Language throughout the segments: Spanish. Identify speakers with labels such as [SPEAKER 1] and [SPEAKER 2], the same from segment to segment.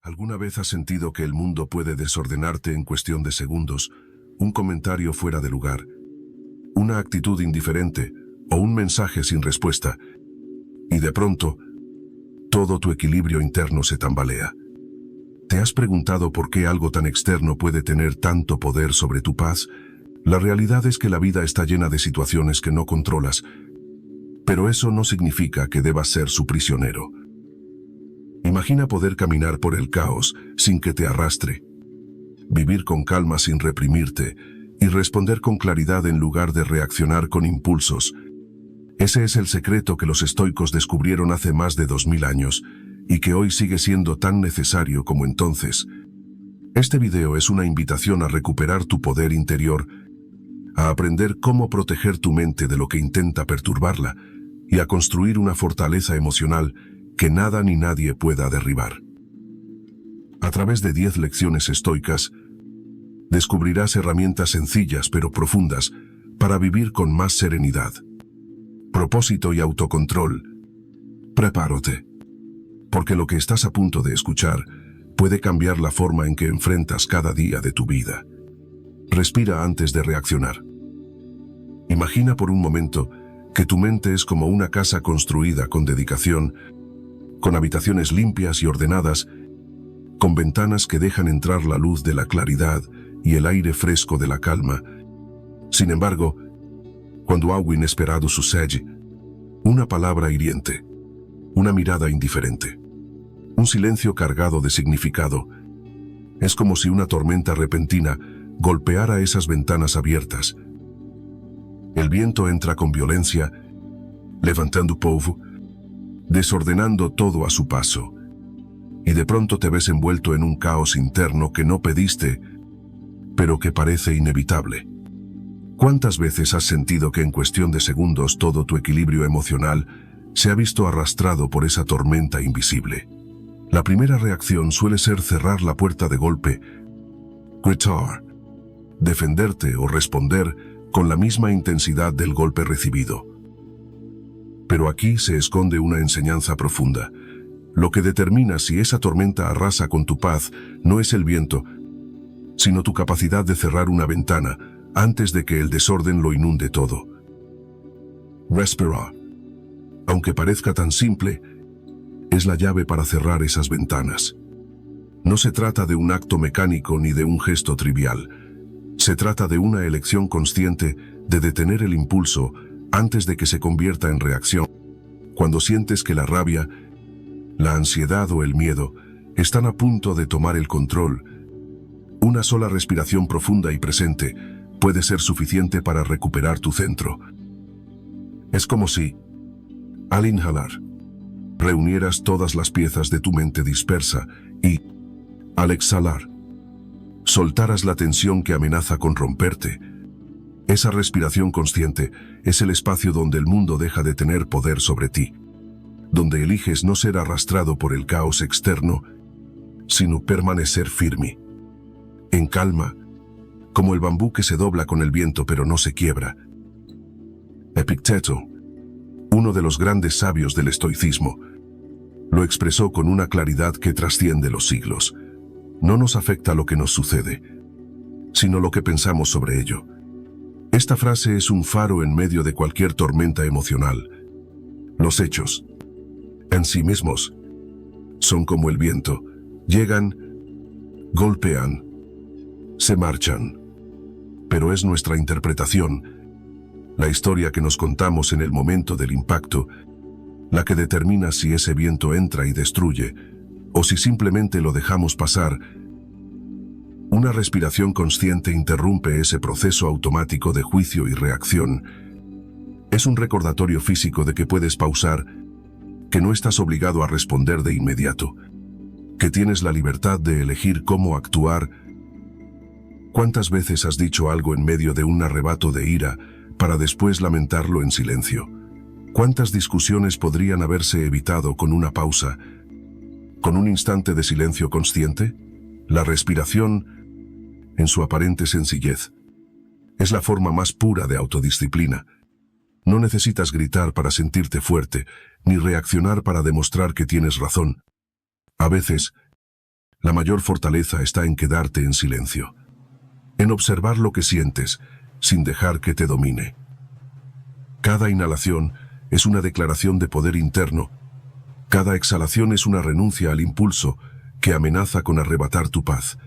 [SPEAKER 1] ¿Alguna vez has sentido que el mundo puede desordenarte en cuestión de segundos? Un comentario fuera de lugar, una actitud indiferente o un mensaje sin respuesta. Y de pronto, todo tu equilibrio interno se tambalea. ¿Te has preguntado por qué algo tan externo puede tener tanto poder sobre tu paz? La realidad es que la vida está llena de situaciones que no controlas, pero eso no significa que debas ser su prisionero. Imagina poder caminar por el caos sin que te arrastre, vivir con calma sin reprimirte y responder con claridad en lugar de reaccionar con impulsos. Ese es el secreto que los estoicos descubrieron hace más de 2000 años y que hoy sigue siendo tan necesario como entonces. Este video es una invitación a recuperar tu poder interior, a aprender cómo proteger tu mente de lo que intenta perturbarla y a construir una fortaleza emocional que nada ni nadie pueda derribar. A través de 10 lecciones estoicas, descubrirás herramientas sencillas pero profundas para vivir con más serenidad, propósito y autocontrol. Prepárate, porque lo que estás a punto de escuchar puede cambiar la forma en que enfrentas cada día de tu vida. Respira antes de reaccionar. Imagina por un momento que tu mente es como una casa construida con dedicación, con habitaciones limpias y ordenadas, con ventanas que dejan entrar la luz de la claridad y el aire fresco de la calma. Sin embargo, cuando algo inesperado sucede, una palabra hiriente, una mirada indiferente, un silencio cargado de significado, es como si una tormenta repentina golpeara esas ventanas abiertas. El viento entra con violencia, levantando polvo, desordenando todo a su paso, y de pronto te ves envuelto en un caos interno que no pediste, pero que parece inevitable. ¿Cuántas veces has sentido que en cuestión de segundos todo tu equilibrio emocional se ha visto arrastrado por esa tormenta invisible? La primera reacción suele ser cerrar la puerta de golpe, gritar, defenderte o responder con la misma intensidad del golpe recibido. Pero aquí se esconde una enseñanza profunda. Lo que determina si esa tormenta arrasa con tu paz no es el viento, sino tu capacidad de cerrar una ventana antes de que el desorden lo inunde todo. Respirar, aunque parezca tan simple, es la llave para cerrar esas ventanas. No se trata de un acto mecánico ni de un gesto trivial. Se trata de una elección consciente de detener el impulso antes de que se convierta en reacción. Cuando sientes que la rabia, la ansiedad o el miedo están a punto de tomar el control, una sola respiración profunda y presente puede ser suficiente para recuperar tu centro. Es como si, al inhalar, reunieras todas las piezas de tu mente dispersa y, al exhalar, soltaras la tensión que amenaza con romperte. Esa respiración consciente es el espacio donde el mundo deja de tener poder sobre ti, donde eliges no ser arrastrado por el caos externo, sino permanecer firme, en calma, como el bambú que se dobla con el viento pero no se quiebra. Epicteto, uno de los grandes sabios del estoicismo, lo expresó con una claridad que trasciende los siglos. No nos afecta lo que nos sucede, sino lo que pensamos sobre ello. Esta frase es un faro en medio de cualquier tormenta emocional. Los hechos, en sí mismos, son como el viento. Llegan, golpean, se marchan. Pero es nuestra interpretación, la historia que nos contamos en el momento del impacto, la que determina si ese viento entra y destruye, o si simplemente lo dejamos pasar. Una respiración consciente interrumpe ese proceso automático de juicio y reacción. Es un recordatorio físico de que puedes pausar, que no estás obligado a responder de inmediato, que tienes la libertad de elegir cómo actuar. ¿Cuántas veces has dicho algo en medio de un arrebato de ira para después lamentarlo en silencio? ¿Cuántas discusiones podrían haberse evitado con una pausa, con un instante de silencio consciente? La respiración, en su aparente sencillez, es la forma más pura de autodisciplina. No necesitas gritar para sentirte fuerte, ni reaccionar para demostrar que tienes razón. A veces, La mayor fortaleza está en quedarte en silencio, en observar lo que sientes, sin dejar que te domine. Cada inhalación es una declaración de poder interno. Cada exhalación es una renuncia al impulso que amenaza con arrebatar tu paz.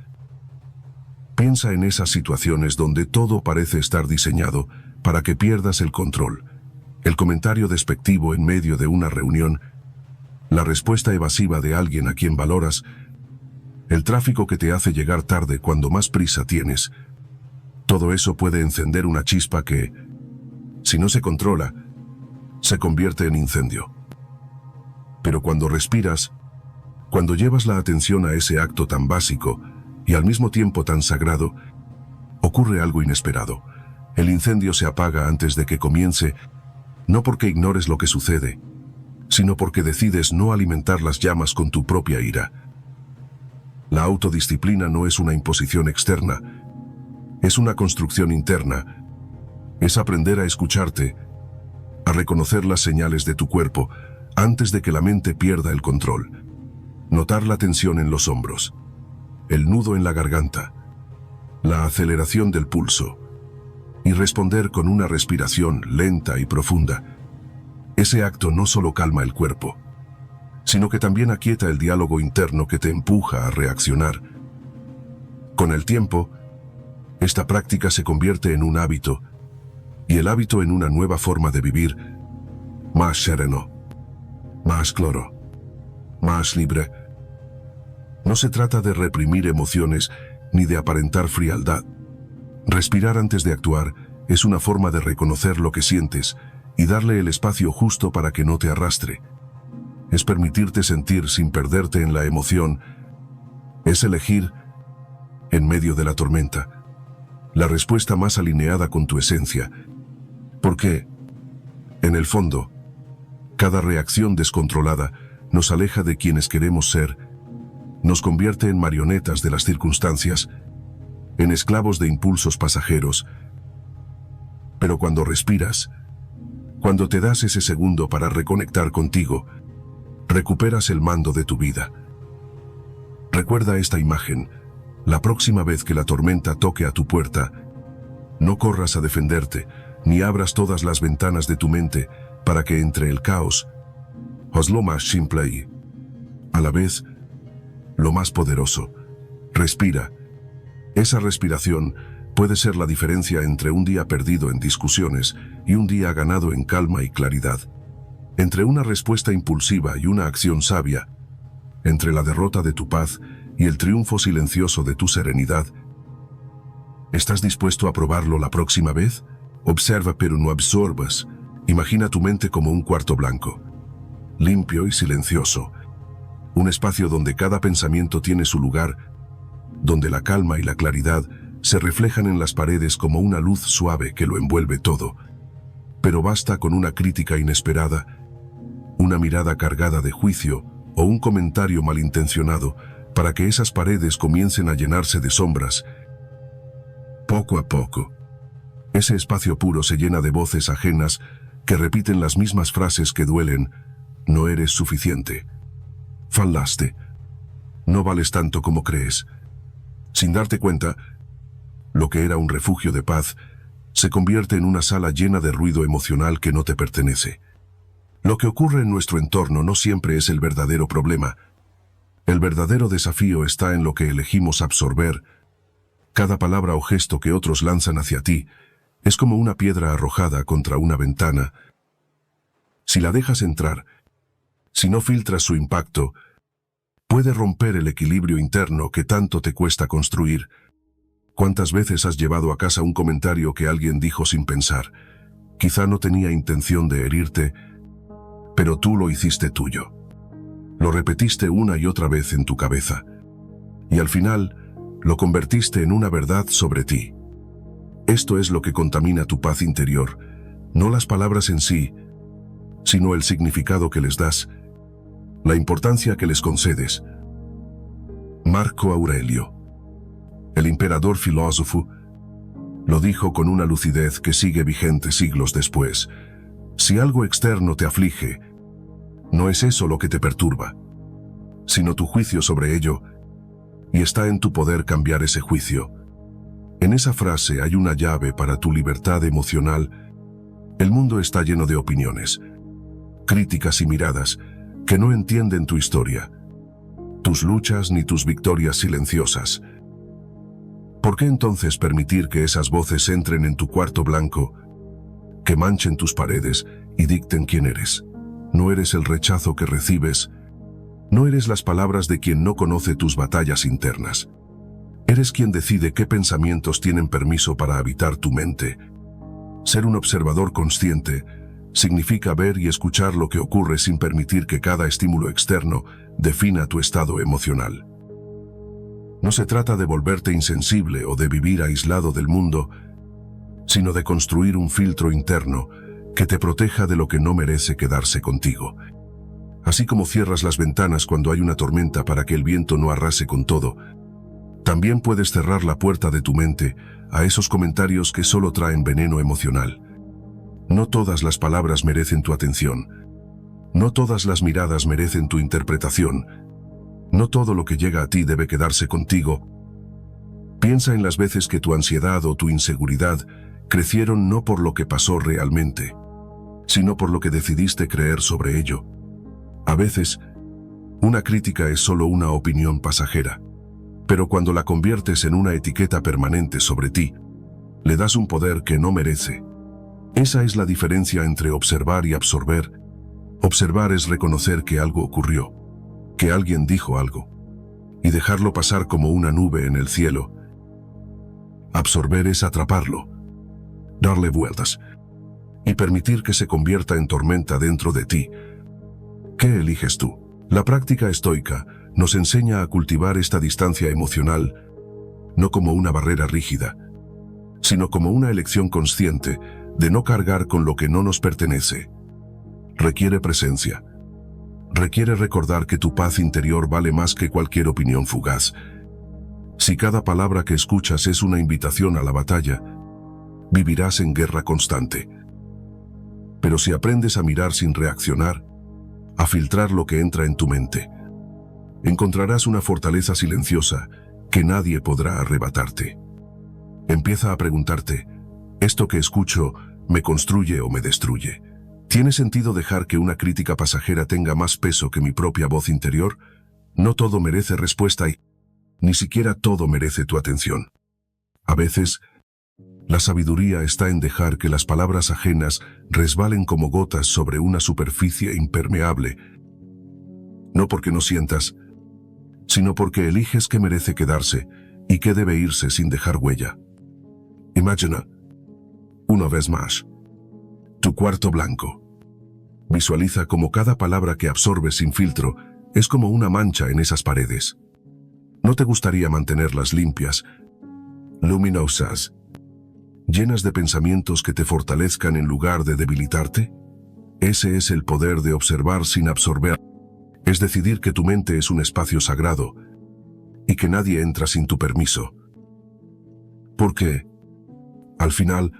[SPEAKER 1] Piensa en esas situaciones donde todo parece estar diseñado para que pierdas el control. El comentario despectivo en medio de una reunión, la respuesta evasiva de alguien a quien valoras, el tráfico que te hace llegar tarde cuando más prisa tienes. Todo eso puede encender una chispa que, si no se controla, se convierte en incendio. Pero cuando respiras, cuando llevas la atención a ese acto tan básico y al mismo tiempo tan sagrado, ocurre algo inesperado. El incendio se apaga antes de que comience, no porque ignores lo que sucede, sino porque decides no alimentar las llamas con tu propia ira. La autodisciplina no es una imposición externa, es una construcción interna. Es aprender a escucharte, a reconocer las señales de tu cuerpo antes de que la mente pierda el control. Notar la tensión en los hombros, el nudo en la garganta, la aceleración del pulso, y responder con una respiración lenta y profunda. Ese acto no solo calma el cuerpo, sino que también aquieta el diálogo interno que te empuja a reaccionar. Con el tiempo, esta práctica se convierte en un hábito, y el hábito en una nueva forma de vivir, más sereno, más claro, más libre. No se trata de reprimir emociones ni de aparentar frialdad. Respirar antes de actuar es una forma de reconocer lo que sientes y darle el espacio justo para que no te arrastre. Es permitirte sentir sin perderte en la emoción. Es elegir, en medio de la tormenta, la respuesta más alineada con tu esencia. Porque, en el fondo, cada reacción descontrolada nos aleja de quienes queremos ser, nos convierte en marionetas de las circunstancias, en esclavos de impulsos pasajeros. Pero cuando respiras, cuando te das ese segundo para reconectar contigo, recuperas el mando de tu vida. Recuerda esta imagen. La próxima vez que la tormenta toque a tu puerta, no corras a defenderte, ni abras todas las ventanas de tu mente para que entre el caos. Haz lo más simple y, a la vez, lo más poderoso. Respira. Esa respiración puede ser la diferencia entre un día perdido en discusiones y un día ganado en calma y claridad. Entre una respuesta impulsiva y una acción sabia. Entre la derrota de tu paz y el triunfo silencioso de tu serenidad. ¿Estás dispuesto a probarlo la próxima vez? Observa pero no absorbas. Imagina tu mente como un cuarto blanco, limpio y silencioso. Un espacio donde cada pensamiento tiene su lugar, donde la calma y la claridad se reflejan en las paredes como una luz suave que lo envuelve todo. Pero basta con una crítica inesperada, una mirada cargada de juicio o un comentario malintencionado para que esas paredes comiencen a llenarse de sombras. Poco a poco, ese espacio puro se llena de voces ajenas que repiten las mismas frases que duelen. No eres suficiente. Fallaste. No vales tanto como crees. Sin darte cuenta, lo que era un refugio de paz se convierte en una sala llena de ruido emocional que no te pertenece. Lo que ocurre en nuestro entorno no siempre es el verdadero problema. El verdadero desafío está en lo que elegimos absorber. Cada palabra o gesto que otros lanzan hacia ti es como una piedra arrojada contra una ventana. Si la dejas entrar, si no filtras su impacto, puede romper el equilibrio interno que tanto te cuesta construir. ¿Cuántas veces has llevado a casa un comentario que alguien dijo sin pensar? Quizá no tenía intención de herirte, pero tú lo hiciste tuyo. Lo repetiste una y otra vez en tu cabeza. Y al final, lo convertiste en una verdad sobre ti. Esto es lo que contamina tu paz interior, no las palabras en sí, sino el significado que les das, la importancia que les concedes. Marco Aurelio, el emperador filósofo, lo dijo con una lucidez que sigue vigente siglos después. Si algo externo te aflige, no es eso lo que te perturba, sino tu juicio sobre ello. y está en tu poder cambiar ese juicio. En esa frase hay una llave para tu libertad emocional. El mundo está lleno de opiniones, críticas y miradas que no entienden tu historia, tus luchas ni tus victorias silenciosas. ¿Por qué entonces permitir que esas voces entren en tu cuarto blanco, que manchen tus paredes y dicten quién eres? No eres el rechazo que recibes, no eres las palabras de quien no conoce tus batallas internas. Eres quien decide qué pensamientos tienen permiso para habitar tu mente. Ser un observador consciente significa ver y escuchar lo que ocurre sin permitir que cada estímulo externo defina tu estado emocional. No se trata de volverte insensible o de vivir aislado del mundo, sino de construir un filtro interno que te proteja de lo que no merece quedarse contigo. Así como cierras las ventanas cuando hay una tormenta para que el viento no arrase con todo, también puedes cerrar la puerta de tu mente a esos comentarios que solo traen veneno emocional. No todas las palabras merecen tu atención. No todas las miradas merecen tu interpretación. No todo lo que llega a ti debe quedarse contigo. Piensa en las veces que tu ansiedad o tu inseguridad crecieron no por lo que pasó realmente, sino por lo que decidiste creer sobre ello. A veces, una crítica es solo una opinión pasajera, pero cuando la conviertes en una etiqueta permanente sobre ti, le das un poder que no merece. Esa es la diferencia entre observar y absorber. Observar es reconocer que algo ocurrió, que alguien dijo algo, y dejarlo pasar como una nube en el cielo. Absorber es atraparlo, darle vueltas, y permitir que se convierta en tormenta dentro de ti. ¿Qué eliges tú? La práctica estoica nos enseña a cultivar esta distancia emocional, no como una barrera rígida, sino como una elección consciente de no cargar con lo que no nos pertenece. Requiere presencia. Requiere recordar que tu paz interior vale más que cualquier opinión fugaz. Si cada palabra que escuchas es una invitación a la batalla, vivirás en guerra constante. Pero si aprendes a mirar sin reaccionar, a filtrar lo que entra en tu mente, encontrarás una fortaleza silenciosa que nadie podrá arrebatarte. Empieza a preguntarte, ¿esto que escucho me construye o me destruye? ¿Tiene sentido dejar que una crítica pasajera tenga más peso que mi propia voz interior? No todo merece respuesta y ni siquiera todo merece tu atención. A veces, la sabiduría está en dejar que las palabras ajenas resbalen como gotas sobre una superficie impermeable, no porque no sientas, sino porque eliges qué merece quedarse y qué debe irse sin dejar huella. Imagina, una vez más, tu cuarto blanco. Visualiza cómo cada palabra que absorbes sin filtro es como una mancha en esas paredes. ¿No te gustaría mantenerlas limpias, luminosas, llenas de pensamientos que te fortalezcan en lugar de debilitarte? Ese es el poder de observar sin absorber. Es decidir que tu mente es un espacio sagrado y que nadie entra sin tu permiso. Porque, al final,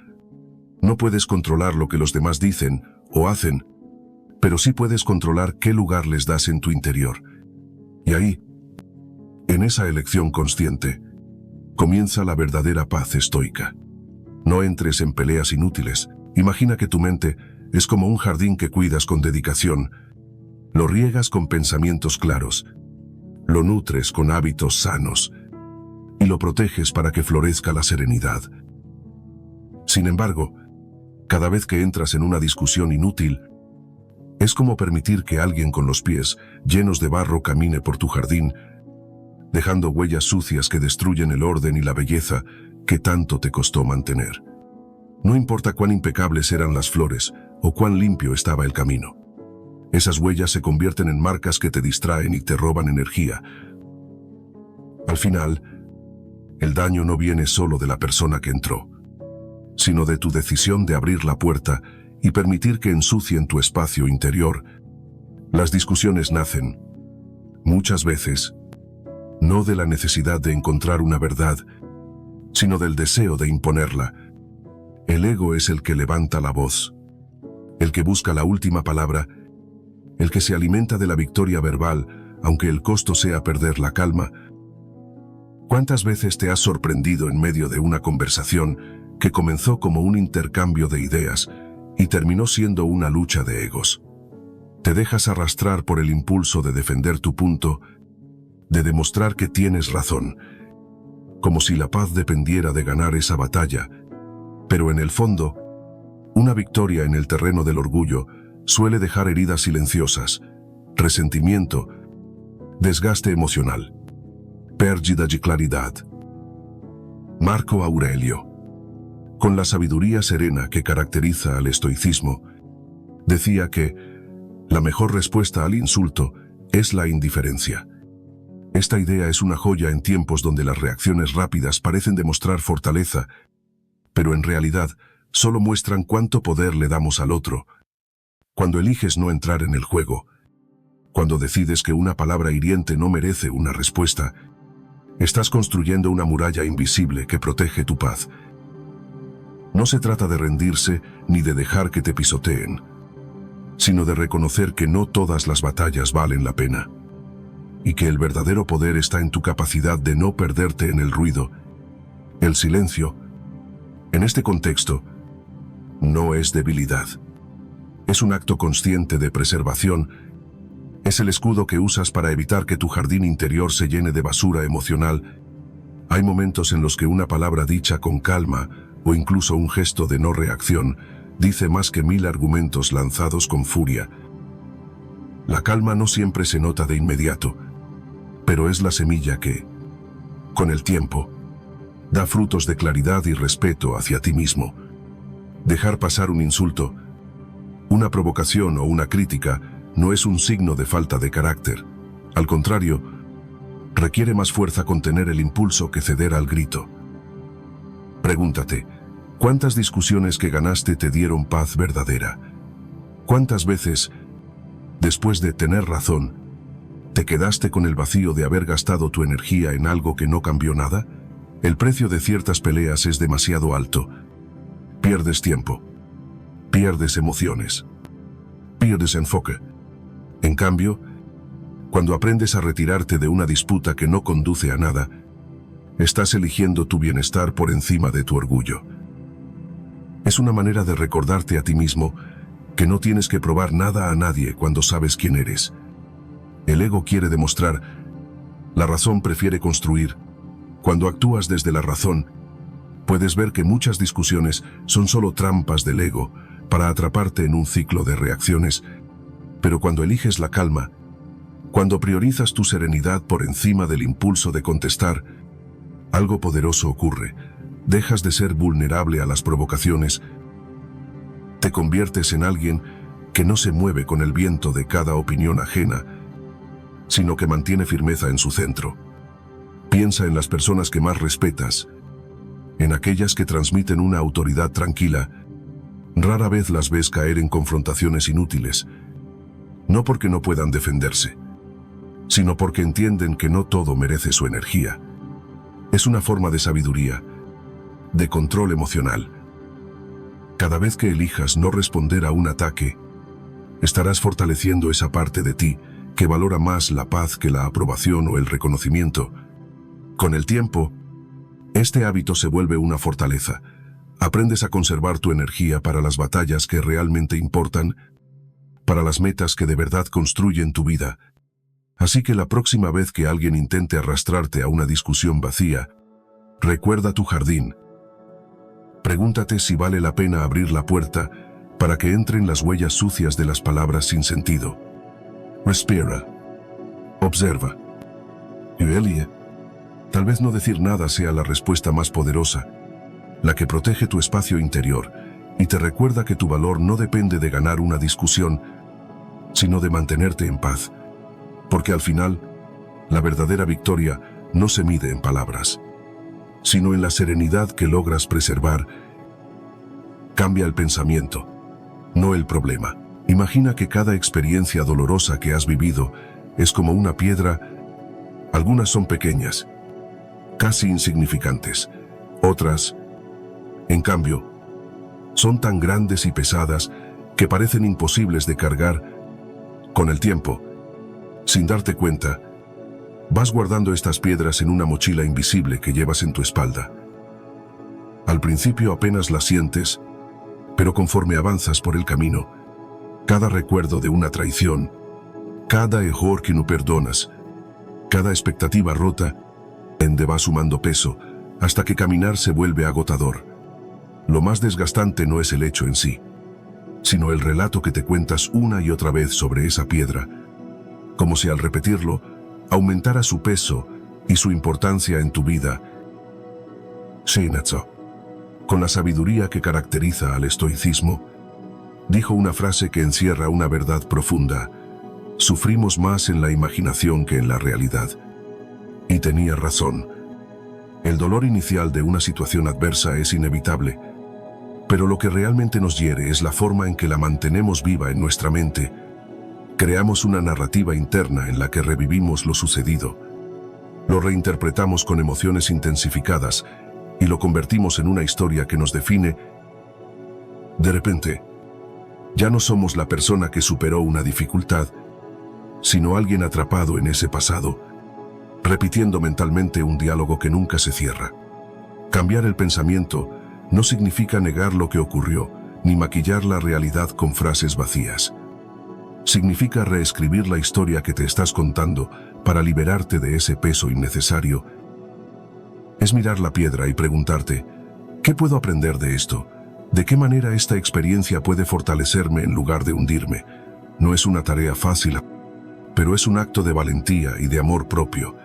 [SPEAKER 1] no puedes controlar lo que los demás dicen o hacen, pero sí puedes controlar qué lugar les das en tu interior. Y ahí, en esa elección consciente, comienza la verdadera paz estoica. No entres en peleas inútiles. Imagina que tu mente es como un jardín que cuidas con dedicación. Lo riegas con pensamientos claros, lo nutres con hábitos sanos y lo proteges para que florezca la serenidad. Sin embargo, cada vez que entras en una discusión inútil, es como permitir que alguien con los pies llenos de barro camine por tu jardín, dejando huellas sucias que destruyen el orden y la belleza que tanto te costó mantener. No importa cuán impecables eran las flores o cuán limpio estaba el camino. Esas huellas se convierten en marcas que te distraen y te roban energía. Al final, el daño no viene solo de la persona que entró, sino de tu decisión de abrir la puerta y permitir que ensucien tu espacio interior. Las discusiones nacen, muchas veces, no de la necesidad de encontrar una verdad, sino del deseo de imponerla. El ego es el que levanta la voz, el que busca la última palabra, el que se alimenta de la victoria verbal, aunque el costo sea perder la calma. ¿Cuántas veces te has sorprendido en medio de una conversación que comenzó como un intercambio de ideas y terminó siendo una lucha de egos? Te dejas arrastrar por el impulso de defender tu punto, de demostrar que tienes razón, como si la paz dependiera de ganar esa batalla, pero en el fondo, una victoria en el terreno del orgullo suele dejar heridas silenciosas, resentimiento, desgaste emocional, pérdida de claridad. Marco Aurelio, con la sabiduría serena que caracteriza al estoicismo, decía que la mejor respuesta al insulto es la indiferencia. Esta idea es una joya en tiempos donde las reacciones rápidas parecen demostrar fortaleza, pero en realidad solo muestran cuánto poder le damos al otro. Cuando eliges no entrar en el juego, cuando decides que una palabra hiriente no merece una respuesta, estás construyendo una muralla invisible que protege tu paz. No se trata de rendirse ni de dejar que te pisoteen, sino de reconocer que no todas las batallas valen la pena, y que el verdadero poder está en tu capacidad de no perderte en el ruido. El silencio, en este contexto, no es debilidad. Es un acto consciente de preservación. Es el escudo que usas para evitar que tu jardín interior se llene de basura emocional. Hay momentos en los que una palabra dicha con calma, o incluso un gesto de no reacción, dice más que 1000 argumentos lanzados con furia. La calma no siempre se nota de inmediato, pero es la semilla que, con el tiempo, da frutos de claridad y respeto hacia ti mismo. Dejar pasar un insulto, una provocación o una crítica no es un signo de falta de carácter. Al contrario, requiere más fuerza contener el impulso que ceder al grito. Pregúntate, ¿cuántas discusiones que ganaste te dieron paz verdadera? ¿Cuántas veces, después de tener razón, te quedaste con el vacío de haber gastado tu energía en algo que no cambió nada? El precio de ciertas peleas es demasiado alto. Pierdes tiempo, pierdes emociones, pierdes enfoque. En cambio, cuando aprendes a retirarte de una disputa que no conduce a nada, estás eligiendo tu bienestar por encima de tu orgullo. Es una manera de recordarte a ti mismo que no tienes que probar nada a nadie cuando sabes quién eres. El ego quiere demostrar, la razón prefiere construir. Cuando actúas desde la razón, puedes ver que muchas discusiones son solo trampas del ego para atraparte en un ciclo de reacciones, pero cuando eliges la calma, cuando priorizas tu serenidad por encima del impulso de contestar, algo poderoso ocurre. Dejas de ser vulnerable a las provocaciones, te conviertes en alguien que no se mueve con el viento de cada opinión ajena, sino que mantiene firmeza en su centro. Piensa en las personas que más respetas, en aquellas que transmiten una autoridad tranquila. Rara vez las ves caer en confrontaciones inútiles, no porque no puedan defenderse, sino porque entienden que no todo merece su energía. Es una forma de sabiduría, de control emocional. Cada vez que elijas no responder a un ataque, estarás fortaleciendo esa parte de ti que valora más la paz que la aprobación o el reconocimiento. Con el tiempo, este hábito se vuelve una fortaleza. Aprendes a conservar tu energía para las batallas que realmente importan, para las metas que de verdad construyen tu vida. Así que la próxima vez que alguien intente arrastrarte a una discusión vacía, recuerda tu jardín. Pregúntate si vale la pena abrir la puerta para que entren las huellas sucias de las palabras sin sentido. Respira. Observa. Y elige. Tal vez no decir nada sea la respuesta más poderosa, la que protege tu espacio interior y te recuerda que tu valor no depende de ganar una discusión, sino de mantenerte en paz. Porque al final, la verdadera victoria no se mide en palabras, sino en la serenidad que logras preservar. Cambia el pensamiento, no el problema. Imagina que cada experiencia dolorosa que has vivido es como una piedra. Algunas son pequeñas, casi insignificantes. Otras, en cambio, son tan grandes y pesadas que parecen imposibles de cargar. Con el tiempo, sin darte cuenta, Vas guardando estas piedras en una mochila invisible que llevas en tu espalda. Al principio apenas las sientes, pero conforme avanzas por el camino, cada recuerdo de una traición, cada error que no perdonas, cada expectativa rota, va sumando peso hasta que caminar se vuelve agotador. Lo más desgastante no es el hecho en sí, sino el relato que te cuentas una y otra vez sobre esa piedra, como si al repetirlo aumentara su peso y su importancia en tu vida. Sheinatsu, con la sabiduría que caracteriza al estoicismo, dijo una frase que encierra una verdad profunda: sufrimos más en la imaginación que en la realidad. Y tenía razón. El dolor inicial de una situación adversa es inevitable, pero lo que realmente nos hiere es la forma en que la mantenemos viva en nuestra mente. Creamos una narrativa interna en la que revivimos lo sucedido. Lo reinterpretamos con emociones intensificadas y lo convertimos en una historia que nos define. De repente, ya no somos la persona que superó una dificultad, sino alguien atrapado en ese pasado, repitiendo mentalmente un diálogo que nunca se cierra. Cambiar el pensamiento no significa negar lo que ocurrió, ni maquillar la realidad con frases vacías. Significa reescribir la historia que te estás contando para liberarte de ese peso innecesario. Es mirar la piedra y preguntarte: ¿qué puedo aprender de esto? ¿De qué manera esta experiencia puede fortalecerme en lugar de hundirme? No es una tarea fácil, pero es un acto de valentía y de amor propio.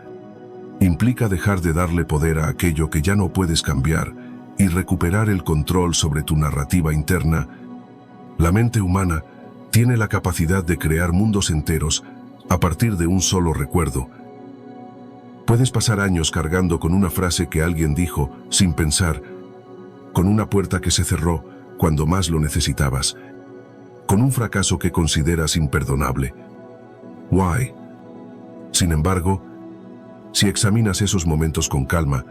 [SPEAKER 1] Implica dejar de darle poder a aquello que ya no puedes cambiar y recuperar el control sobre tu narrativa interna. La mente humana tiene la capacidad de crear mundos enteros a partir de un solo recuerdo. Puedes pasar años cargando con una frase que alguien dijo sin pensar, con una puerta que se cerró cuando más lo necesitabas, con un fracaso que consideras imperdonable. Why? Sin embargo, si examinas esos momentos con calma,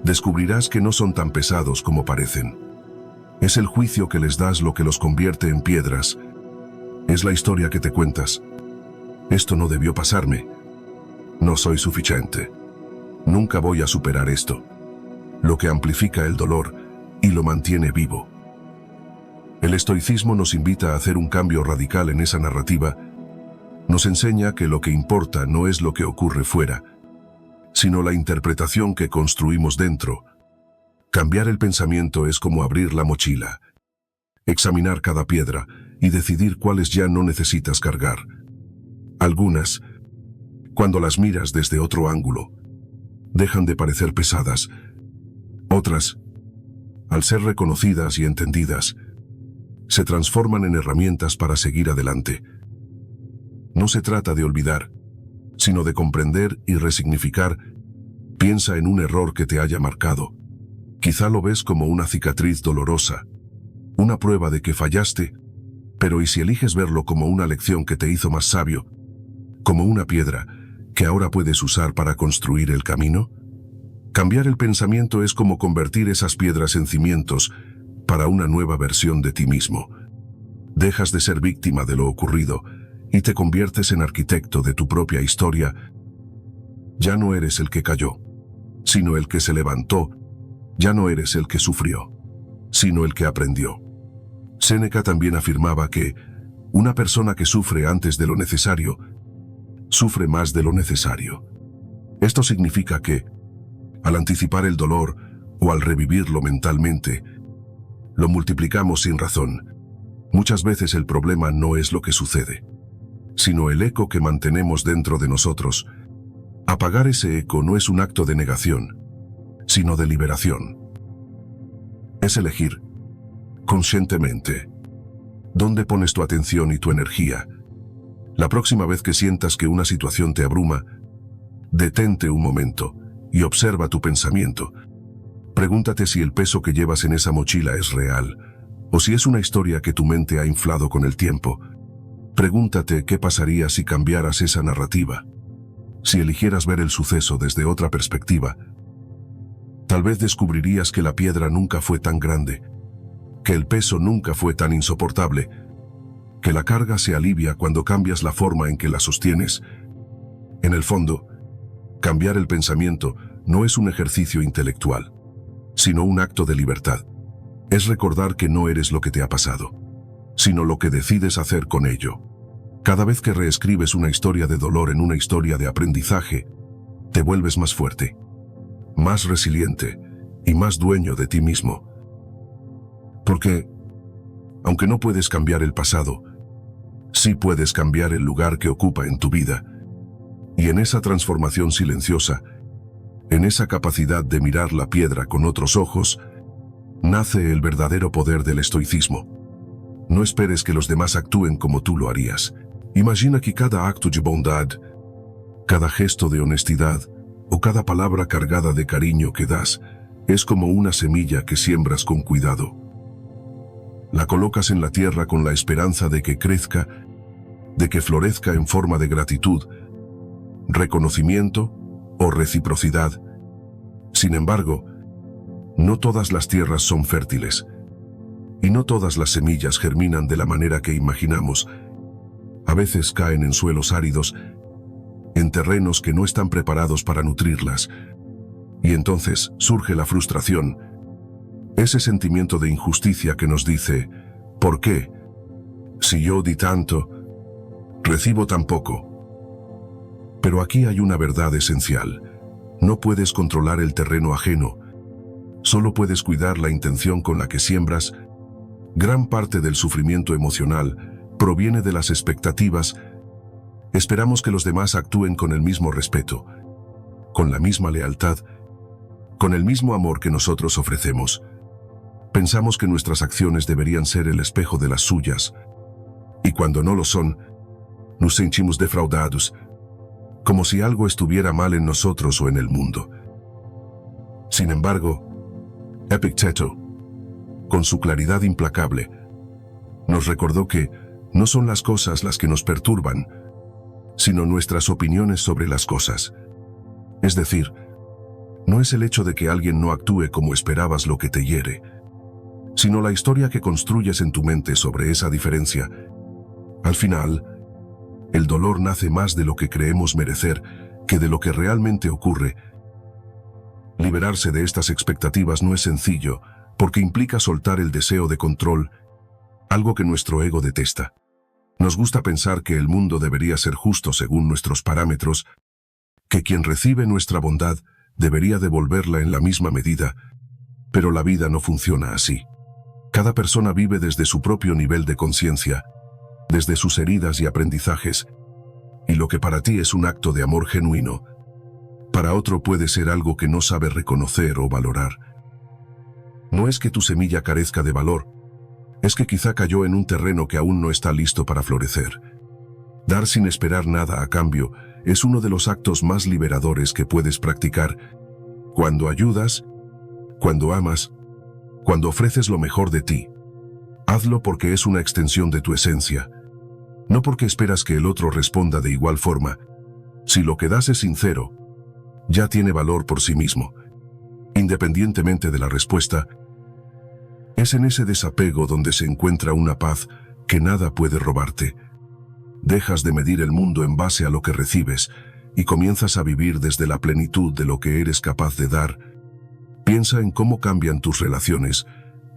[SPEAKER 1] descubrirás que no son tan pesados como parecen. Es el juicio que les das lo que los convierte en piedras. Es la historia que te cuentas. Esto no debió pasarme. No soy suficiente. Nunca voy a superar esto. Lo que amplifica el dolor y lo mantiene vivo. El estoicismo nos invita a hacer un cambio radical en esa narrativa. Nos enseña que lo que importa no es lo que ocurre fuera, sino la interpretación que construimos dentro. Cambiar el pensamiento es como abrir la mochila, examinar cada piedra y decidir cuáles ya no necesitas cargar. Algunas, cuando las miras desde otro ángulo, dejan de parecer pesadas. Otras, al ser reconocidas y entendidas, se transforman en herramientas para seguir adelante. No se trata de olvidar, sino de comprender y resignificar. Piensa en un error que te haya marcado. Quizá lo ves como una cicatriz dolorosa, una prueba de que fallaste, pero ¿y si eliges verlo como una lección que te hizo más sabio, como una piedra que ahora puedes usar para construir el camino? Cambiar el pensamiento es como convertir esas piedras en cimientos para una nueva versión de ti mismo. Dejas de ser víctima de lo ocurrido y te conviertes en arquitecto de tu propia historia. Ya no eres el que cayó, sino el que se levantó. Ya no eres el que sufrió, sino el que aprendió. Séneca también afirmaba que una persona que sufre antes de lo necesario, sufre más de lo necesario. Esto significa que, al anticipar el dolor o al revivirlo mentalmente, lo multiplicamos sin razón. Muchas veces el problema no es lo que sucede, sino el eco que mantenemos dentro de nosotros. Apagar ese eco no es un acto de negación, sino de liberación. Es elegir, conscientemente, dónde pones tu atención y tu energía. La próxima vez que sientas que una situación te abruma, detente un momento y observa tu pensamiento. Pregúntate si el peso que llevas en esa mochila es real, o si es una historia que tu mente ha inflado con el tiempo. Pregúntate qué pasaría si cambiaras esa narrativa, si eligieras ver el suceso desde otra perspectiva. Tal vez descubrirías que la piedra nunca fue tan grande, que el peso nunca fue tan insoportable, que la carga se alivia cuando cambias la forma en que la sostienes. En el fondo, Cambiar el pensamiento no es un ejercicio intelectual, sino un acto de libertad. Es recordar que no eres lo que te ha pasado, sino lo que decides hacer con ello. Cada vez que reescribes una historia de dolor en una historia de aprendizaje, te vuelves más fuerte, más resiliente y más dueño de ti mismo. Porque, aunque no puedes cambiar el pasado, sí puedes cambiar el lugar que ocupa en tu vida. Y en esa transformación silenciosa, en esa capacidad de mirar la piedra con otros ojos, nace el verdadero poder del estoicismo. No esperes que los demás actúen como tú lo harías. Imagina que cada acto de bondad, cada gesto de honestidad o cada palabra cargada de cariño que das es como una semilla que siembras con cuidado. La colocas en la tierra con la esperanza de que crezca, de que florezca en forma de gratitud, reconocimiento o reciprocidad. Sin embargo, no todas las tierras son fértiles y no todas las semillas germinan de la manera que imaginamos. A veces caen en suelos áridos, en terrenos que no están preparados para nutrirlas. Y entonces surge la frustración, ese sentimiento de injusticia que nos dice, ¿por qué? Si yo di tanto, recibo tan poco. Pero aquí hay una verdad esencial. No puedes controlar el terreno ajeno, solo puedes cuidar la intención con la que siembras. Gran parte del sufrimiento emocional proviene de las expectativas. Esperamos que los demás actúen con el mismo respeto, con la misma lealtad, con el mismo amor que nosotros ofrecemos. Pensamos que nuestras acciones deberían ser el espejo de las suyas, y cuando no lo son, nos sentimos defraudados, como si algo estuviera mal en nosotros o en el mundo. Sin embargo, Epicteto, con su claridad implacable, nos recordó que no son las cosas las que nos perturban, sino nuestras opiniones sobre las cosas. Es decir, no es el hecho de que alguien no actúe como esperabas lo que te hiere, sino la historia que construyes en tu mente sobre esa diferencia. Al final, el dolor nace más de lo que creemos merecer que de lo que realmente ocurre. Liberarse de estas expectativas no es sencillo, porque implica soltar el deseo de control, algo que nuestro ego detesta. Nos gusta pensar que el mundo debería ser justo según nuestros parámetros, que quien recibe nuestra bondad debería devolverla en la misma medida, pero la vida no funciona así. Cada persona vive desde su propio nivel de conciencia, desde sus heridas y aprendizajes, y lo que para ti es un acto de amor genuino, para otro puede ser algo que no sabe reconocer o valorar. No es que tu semilla carezca de valor, es que quizá cayó en un terreno que aún no está listo para florecer. Dar sin esperar nada a cambio es uno de los actos más liberadores que puedes practicar. Cuando ayudas, cuando amas, cuando ofreces lo mejor de ti, hazlo porque es una extensión de tu esencia, no porque esperas que el otro responda de igual forma. Si lo que das es sincero, ya tiene valor por sí mismo. Independientemente de la respuesta, es en ese desapego donde se encuentra una paz que nada puede robarte. Dejas de medir el mundo en base a lo que recibes y comienzas a vivir desde la plenitud de lo que eres capaz de dar. Piensa en cómo cambian tus relaciones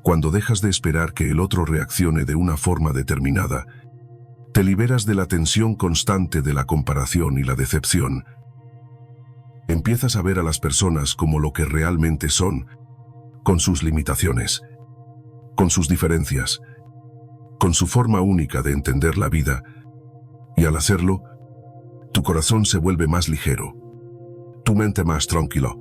[SPEAKER 1] cuando dejas de esperar que el otro reaccione de una forma determinada. Te liberas de la tensión constante de la comparación y la decepción. Empiezas a ver a las personas como lo que realmente son, con sus limitaciones, con sus diferencias, con su forma única de entender la vida, y al hacerlo, tu corazón se vuelve más ligero, tu mente más tranquilo.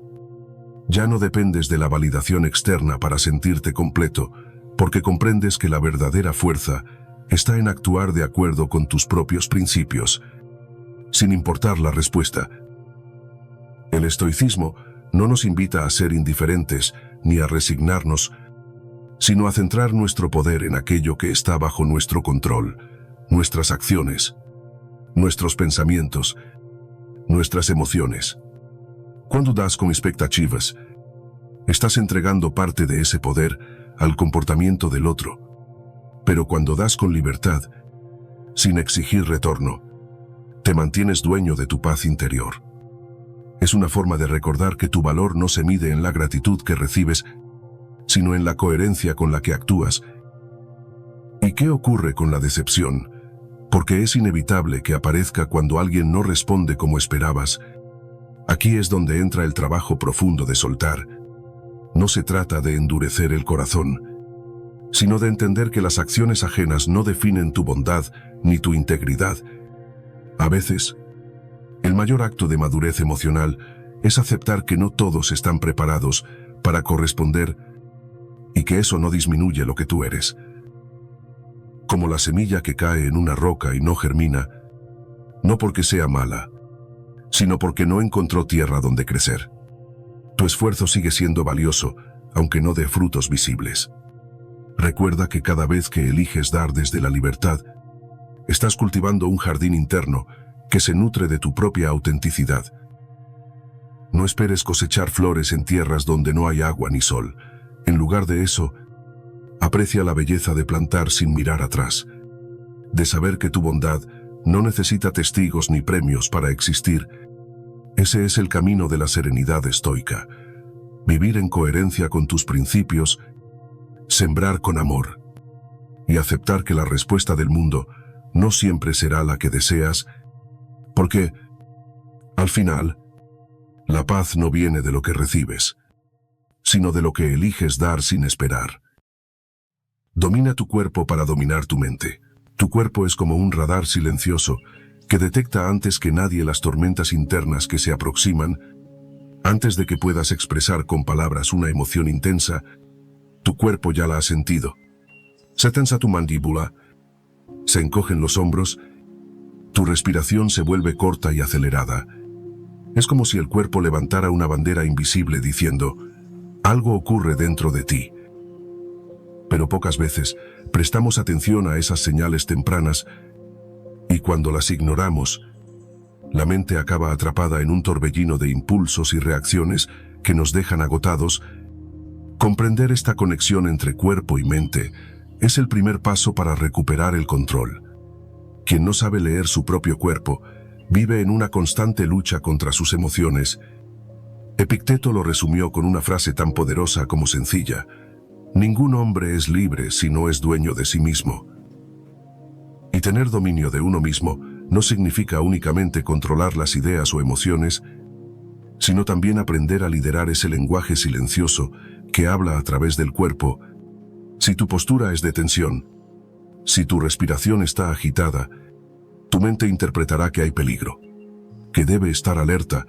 [SPEAKER 1] Ya no dependes de la validación externa para sentirte completo, porque comprendes que la verdadera fuerza está en actuar de acuerdo con tus propios principios, sin importar la respuesta. El estoicismo no nos invita a ser indiferentes ni a resignarnos, sino a centrar nuestro poder en aquello que está bajo nuestro control, nuestras acciones, nuestros pensamientos, nuestras emociones. Cuando das con expectativas, estás entregando parte de ese poder al comportamiento del otro. Pero cuando das con libertad, sin exigir retorno, te mantienes dueño de tu paz interior. Es una forma de recordar que tu valor no se mide en la gratitud que recibes, sino en la coherencia con la que actúas. ¿Y qué ocurre con la decepción? Porque es inevitable que aparezca cuando alguien no responde como esperabas. Aquí es donde entra el trabajo profundo de soltar. No se trata de endurecer el corazón, sino de entender que las acciones ajenas no definen tu bondad ni tu integridad. A veces, el mayor acto de madurez emocional es aceptar que no todos están preparados para corresponder y que eso no disminuye lo que tú eres. Como la semilla que cae en una roca y no germina, no porque sea mala, sino porque no encontró tierra donde crecer. Tu esfuerzo sigue siendo valioso, aunque no dé frutos visibles. Recuerda que cada vez que eliges dar desde la libertad, estás cultivando un jardín interno que se nutre de tu propia autenticidad. No esperes cosechar flores en tierras donde no hay agua ni sol. En lugar de eso, aprecia la belleza de plantar sin mirar atrás, de saber que tu bondad no necesita testigos ni premios para existir. Ese es el camino de la serenidad estoica. Vivir en coherencia con tus principios, sembrar con amor y aceptar que la respuesta del mundo no siempre será la que deseas, porque, al final, la paz no viene de lo que recibes, sino de lo que eliges dar sin esperar. Domina tu cuerpo para dominar tu mente. Tu cuerpo es como un radar silencioso que detecta antes que nadie las tormentas internas que se aproximan. Antes de que puedas expresar con palabras una emoción intensa, tu cuerpo ya la ha sentido. Se tensa tu mandíbula, se encogen los hombros, tu respiración se vuelve corta y acelerada. Es como si el cuerpo levantara una bandera invisible diciendo, algo ocurre dentro de ti. Pero pocas veces prestamos atención a esas señales tempranas y cuando las ignoramos, la mente acaba atrapada en un torbellino de impulsos y reacciones que nos dejan agotados. Comprender esta conexión entre cuerpo y mente es el primer paso para recuperar el control. Quien no sabe leer su propio cuerpo vive en una constante lucha contra sus emociones. Epicteto lo resumió con una frase tan poderosa como sencilla: ningún hombre es libre si no es dueño de sí mismo. Y tener dominio de uno mismo no significa únicamente controlar las ideas o emociones, sino también aprender a liderar ese lenguaje silencioso que habla a través del cuerpo. Si tu postura es de tensión, si tu respiración está agitada, tu mente interpretará que hay peligro, que debe estar alerta,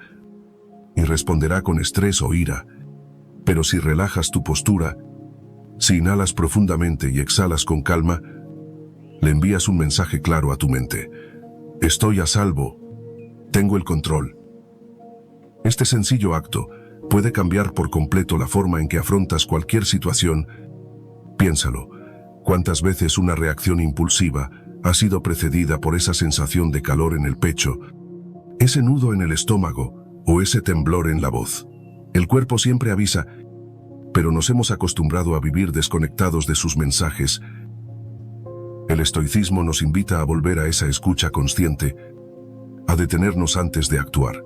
[SPEAKER 1] y responderá con estrés o ira. Pero si relajas tu postura, si inhalas profundamente y exhalas con calma, le envías un mensaje claro a tu mente: estoy a salvo, tengo el control. Este sencillo acto puede cambiar por completo la forma en que afrontas cualquier situación. Piénsalo, ¿cuántas veces una reacción impulsiva ha sido precedida por esa sensación de calor en el pecho, ese nudo en el estómago o ese temblor en la voz? El cuerpo siempre avisa, pero nos hemos acostumbrado a vivir desconectados de sus mensajes. El estoicismo nos invita a volver a esa escucha consciente, a detenernos antes de actuar,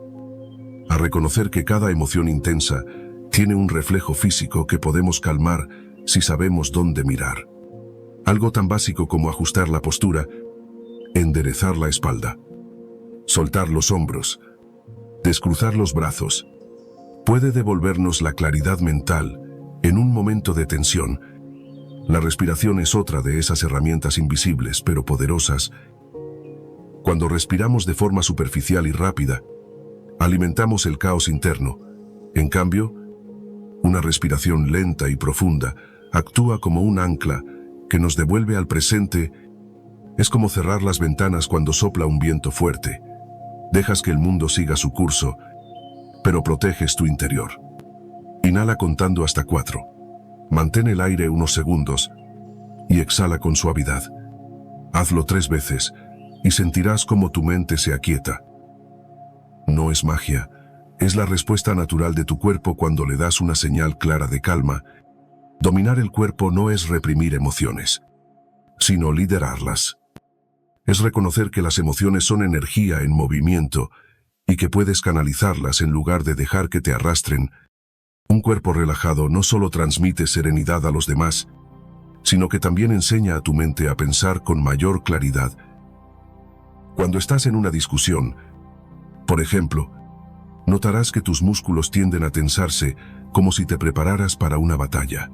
[SPEAKER 1] a reconocer que cada emoción intensa tiene un reflejo físico que podemos calmar si sabemos dónde mirar. Algo tan básico como ajustar la postura, enderezar la espalda, soltar los hombros, descruzar los brazos, puede devolvernos la claridad mental en un momento de tensión. La respiración es otra de esas herramientas invisibles pero poderosas. Cuando respiramos de forma superficial y rápida, alimentamos el caos interno. En cambio, una respiración lenta y profunda actúa como un ancla que nos devuelve al presente. Es como cerrar las ventanas cuando sopla un viento fuerte. Dejas que el mundo siga su curso, pero proteges tu interior. Inhala contando hasta 4. Mantén el aire unos segundos y exhala con suavidad. Hazlo 3 veces y sentirás cómo tu mente se aquieta. No es magia, es la respuesta natural de tu cuerpo cuando le das una señal clara de calma. Dominar el cuerpo no es reprimir emociones, sino liderarlas. Es reconocer que las emociones son energía en movimiento y que puedes canalizarlas en lugar de dejar que te arrastren. Un cuerpo relajado no solo transmite serenidad a los demás, sino que también enseña a tu mente a pensar con mayor claridad. Cuando estás en una discusión, por ejemplo, notarás que tus músculos tienden a tensarse como si te prepararas para una batalla.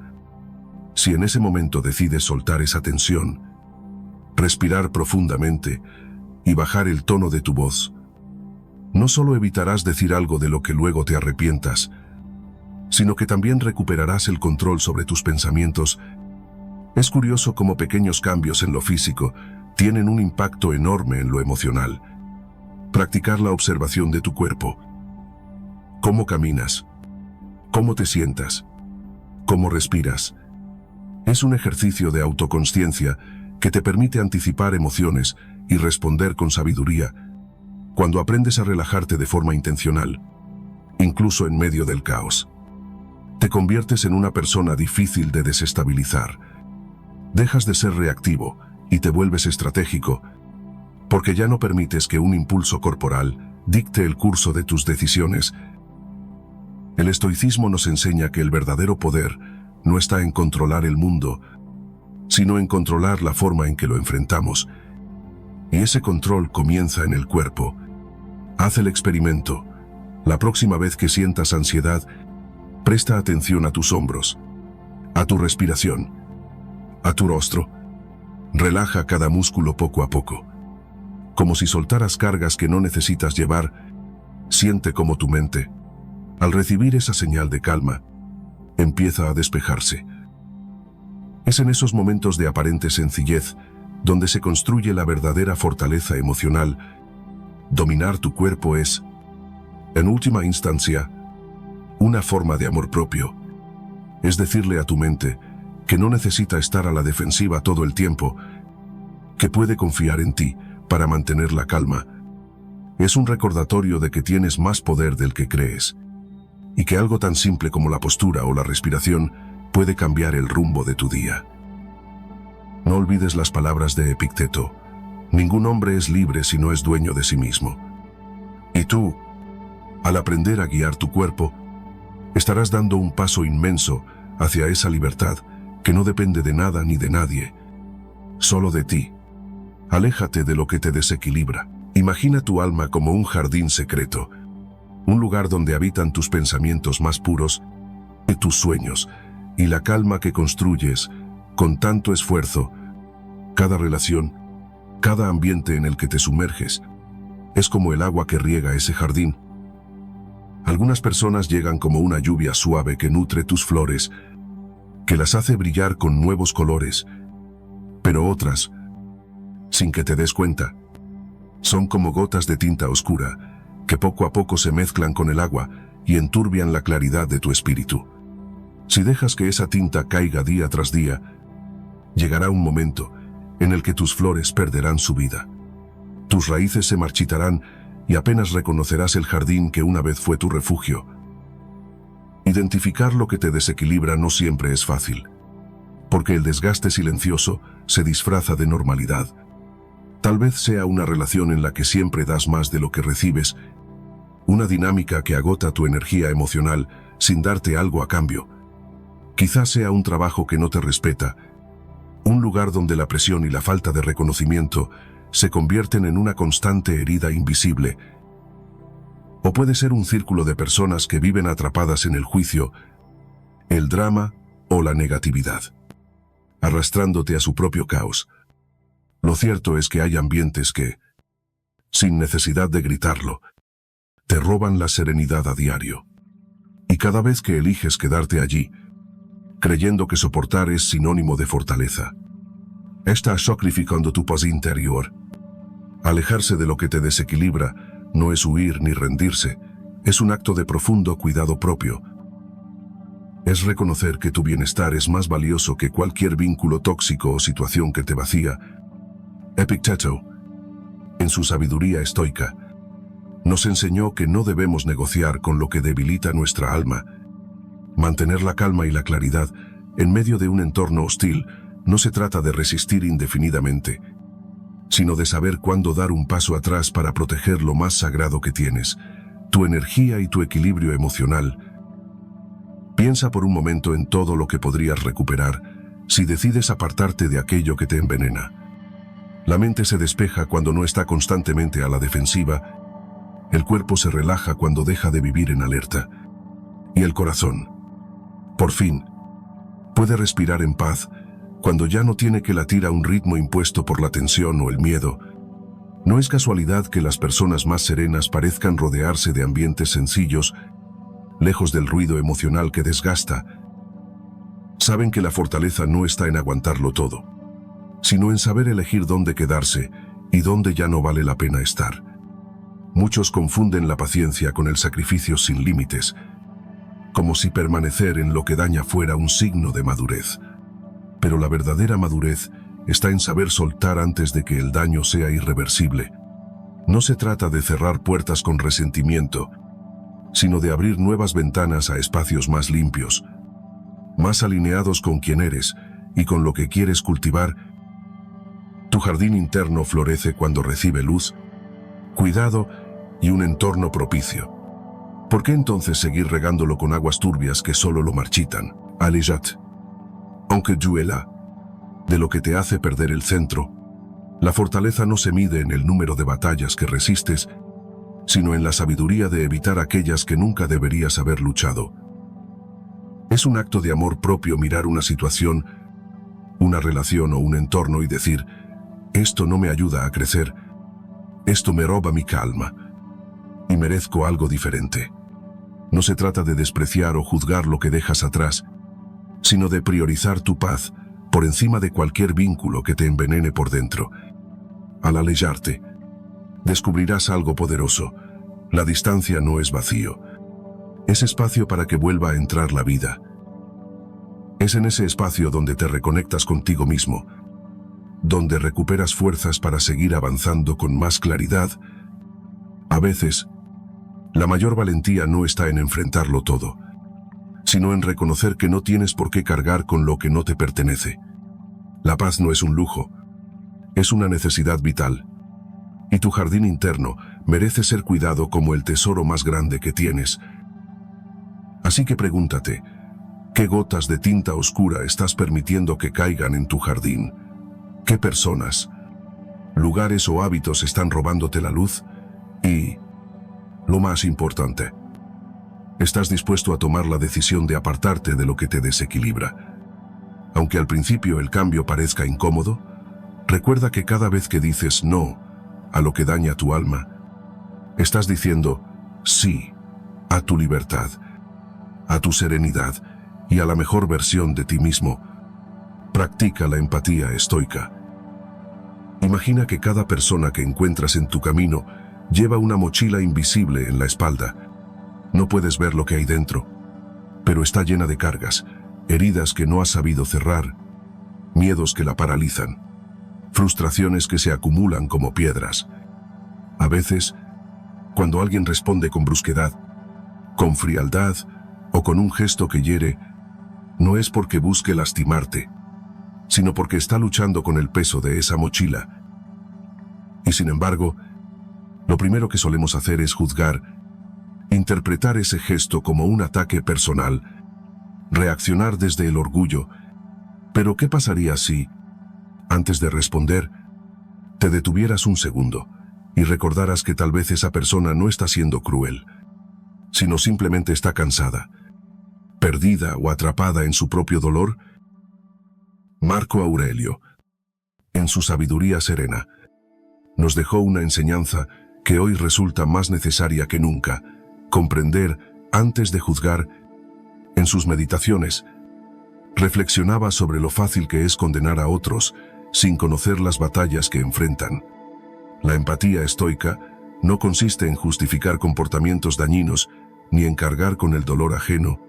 [SPEAKER 1] Si en ese momento decides soltar esa tensión, respirar profundamente y bajar el tono de tu voz, no solo evitarás decir algo de lo que luego te arrepientas, sino que también recuperarás el control sobre tus pensamientos. Es curioso cómo pequeños cambios en lo físico tienen un impacto enorme en lo emocional. Practicar la observación de tu cuerpo. Cómo caminas, cómo te sientas, cómo respiras. Es un ejercicio de autoconsciencia que te permite anticipar emociones y responder con sabiduría. Cuando aprendes a relajarte de forma intencional, incluso en medio del caos, te conviertes en una persona difícil de desestabilizar. Dejas de ser reactivo y te vuelves estratégico, porque ya no permites que un impulso corporal dicte el curso de tus decisiones. El estoicismo nos enseña que el verdadero poder no está en controlar el mundo, sino en controlar la forma en que lo enfrentamos. Y ese control comienza en el cuerpo. Haz el experimento. La próxima vez que sientas ansiedad, presta atención a tus hombros, a tu respiración, a tu rostro. Relaja cada músculo poco a poco, como si soltaras cargas que no necesitas llevar. Siente cómo tu mente, al recibir esa señal de calma, empieza a despejarse. Es en esos momentos de aparente sencillez donde se construye la verdadera fortaleza emocional. Dominar tu cuerpo es, en última instancia, una forma de amor propio. Es decirle a tu mente que no necesita estar a la defensiva todo el tiempo, que puede confiar en ti para mantener la calma. Es un recordatorio de que tienes más poder del que crees, y que algo tan simple como la postura o la respiración puede cambiar el rumbo de tu día. No olvides las palabras de Epicteto: ningún hombre es libre si no es dueño de sí mismo. Y tú, al aprender a guiar tu cuerpo, estarás dando un paso inmenso hacia esa libertad que no depende de nada ni de nadie, solo de ti. Aléjate de lo que te desequilibra. Imagina tu alma como un jardín secreto, un lugar donde habitan tus pensamientos más puros, tus sueños y la calma que construyes con tanto esfuerzo. Cada relación, cada ambiente en el que te sumerges, es como el agua que riega ese jardín. Algunas personas llegan como una lluvia suave que nutre tus flores, que las hace brillar con nuevos colores, pero otras, sin que te des cuenta, son como gotas de tinta oscura que poco a poco se mezclan con el agua y enturbian la claridad de tu espíritu. Si dejas que esa tinta caiga día tras día, llegará un momento en el que tus flores perderán su vida. Tus raíces se marchitarán y apenas reconocerás el jardín que una vez fue tu refugio. Identificar lo que te desequilibra no siempre es fácil, porque el desgaste silencioso se disfraza de normalidad. Tal vez sea una relación en la que siempre das más de lo que recibes, una dinámica que agota tu energía emocional sin darte algo a cambio. Quizás sea un trabajo que no te respeta, un lugar donde la presión y la falta de reconocimiento se convierten en una constante herida invisible. O puede ser un círculo de personas que viven atrapadas en el juicio, el drama o la negatividad, arrastrándote a su propio caos. Lo cierto es que hay ambientes que, sin necesidad de gritarlo, te roban la serenidad a diario. Y cada vez que eliges quedarte allí, creyendo que soportar es sinónimo de fortaleza, estás sacrificando tu paz interior. Alejarse de lo que te desequilibra no es huir ni rendirse, es un acto de profundo cuidado propio. Es reconocer que tu bienestar es más valioso que cualquier vínculo tóxico o situación que te vacía. Epicteto, en su sabiduría estoica, nos enseñó que no debemos negociar con lo que debilita nuestra alma. Mantener la calma y la claridad en medio de un entorno hostil no se trata de resistir indefinidamente. sino de saber cuándo dar un paso atrás para proteger lo más sagrado que tienes, tu energía y tu equilibrio emocional. Piensa por un momento en todo lo que podrías recuperar si decides apartarte de aquello que te envenena. La mente se despeja cuando no está constantemente a la defensiva, el cuerpo se relaja cuando deja de vivir en alerta, y el corazón, por fin, puede respirar en paz cuando ya no tiene que latir a un ritmo impuesto por la tensión o el miedo. No es casualidad que las personas más serenas parezcan rodearse de ambientes sencillos, lejos del ruido emocional que desgasta. Saben que la fortaleza no está en aguantarlo todo, sino en saber elegir dónde quedarse y dónde ya no vale la pena estar. Muchos confunden la paciencia con el sacrificio sin límites, como si permanecer en lo que daña fuera un signo de madurez. Pero la verdadera madurez está en saber soltar antes de que el daño sea irreversible. No se trata de cerrar puertas con resentimiento, sino de abrir nuevas ventanas a espacios más limpios, más alineados con quien eres y con lo que quieres cultivar. Tu jardín interno florece cuando recibe luz, cuidado y un entorno propicio. ¿Por qué entonces seguir regándolo con aguas turbias que solo lo marchitan? Aléjate. Aunque duela, de lo que te hace perder el centro. La fortaleza no se mide en el número de batallas que resistes, sino en la sabiduría de evitar aquellas que nunca deberías haber luchado. Es un acto de amor propio mirar una situación, una relación o un entorno y decir, esto no me ayuda a crecer, esto me roba mi calma, y merezco algo diferente. No se trata de despreciar o juzgar lo que dejas atrás, sino de priorizar tu paz por encima de cualquier vínculo que te envenene por dentro. Al alejarte, descubrirás algo poderoso. La distancia no es vacío. Es espacio para que vuelva a entrar la vida. Es en ese espacio donde te reconectas contigo mismo, donde recuperas fuerzas para seguir avanzando con más claridad. A veces, la mayor valentía no está en enfrentarlo todo, sino en reconocer que no tienes por qué cargar con lo que no te pertenece. La paz no es un lujo, es una necesidad vital. Y tu jardín interno merece ser cuidado como el tesoro más grande que tienes. Así que pregúntate, ¿qué gotas de tinta oscura estás permitiendo que caigan en tu jardín? ¿Qué personas, lugares o hábitos están robándote la luz? Y, lo más importante, ¿estás dispuesto a tomar la decisión de apartarte de lo que te desequilibra? Aunque al principio el cambio parezca incómodo, recuerda que cada vez que dices no a lo que daña tu alma, estás diciendo sí a tu libertad, a tu serenidad y a la mejor versión de ti mismo. Practica la empatía estoica. Imagina que cada persona que encuentras en tu camino lleva una mochila invisible en la espalda. No puedes ver lo que hay dentro, pero está llena de cargas, heridas que no has sabido cerrar, miedos que la paralizan, frustraciones que se acumulan como piedras. A veces, cuando alguien responde con brusquedad, con frialdad o con un gesto que hiere, no es porque busque lastimarte, sino porque está luchando con el peso de esa mochila. Y sin embargo, lo primero que solemos hacer es juzgar, interpretar ese gesto como un ataque personal, reaccionar desde el orgullo. Pero ¿qué pasaría si, antes de responder, te detuvieras un segundo y recordaras que tal vez esa persona no está siendo cruel, sino simplemente está cansada, perdida o atrapada en su propio dolor? Marco Aurelio, en su sabiduría serena, nos dejó una enseñanza que hoy resulta más necesaria que nunca: comprender antes de juzgar. En sus meditaciones, reflexionaba sobre lo fácil que es condenar a otros sin conocer las batallas que enfrentan. La empatía estoica no consiste en justificar comportamientos dañinos ni en cargar con el dolor ajeno,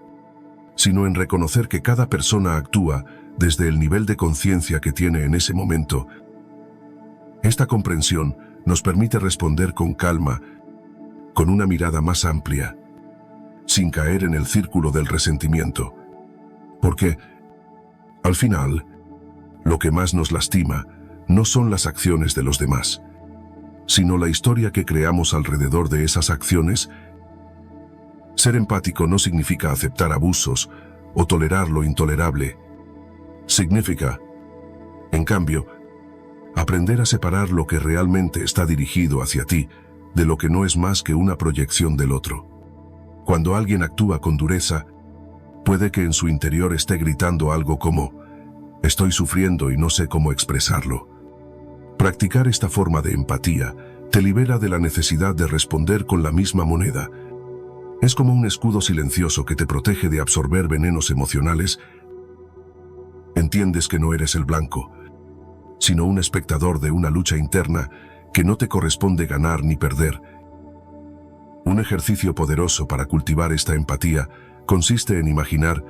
[SPEAKER 1] sino en reconocer que cada persona actúa desde el nivel de conciencia que tiene en ese momento. Esta comprensión nos permite responder con calma, con una mirada más amplia, sin caer en el círculo del resentimiento. Porque, al final, lo que más nos lastima no son las acciones de los demás, sino la historia que creamos alrededor de esas acciones. Ser empático no significa aceptar abusos o tolerar lo intolerable. Significa, en cambio, aprender a separar lo que realmente está dirigido hacia ti de lo que no es más que una proyección del otro. Cuando alguien actúa con dureza, puede que en su interior esté gritando algo como, estoy sufriendo y no sé cómo expresarlo. Practicar esta forma de empatía te libera de la necesidad de responder con la misma moneda. Es como un escudo silencioso que te protege de absorber venenos emocionales. Entiendes que no eres el blanco, sino un espectador de una lucha interna que no te corresponde ganar ni perder. Un ejercicio poderoso para cultivar esta empatía consiste en imaginar,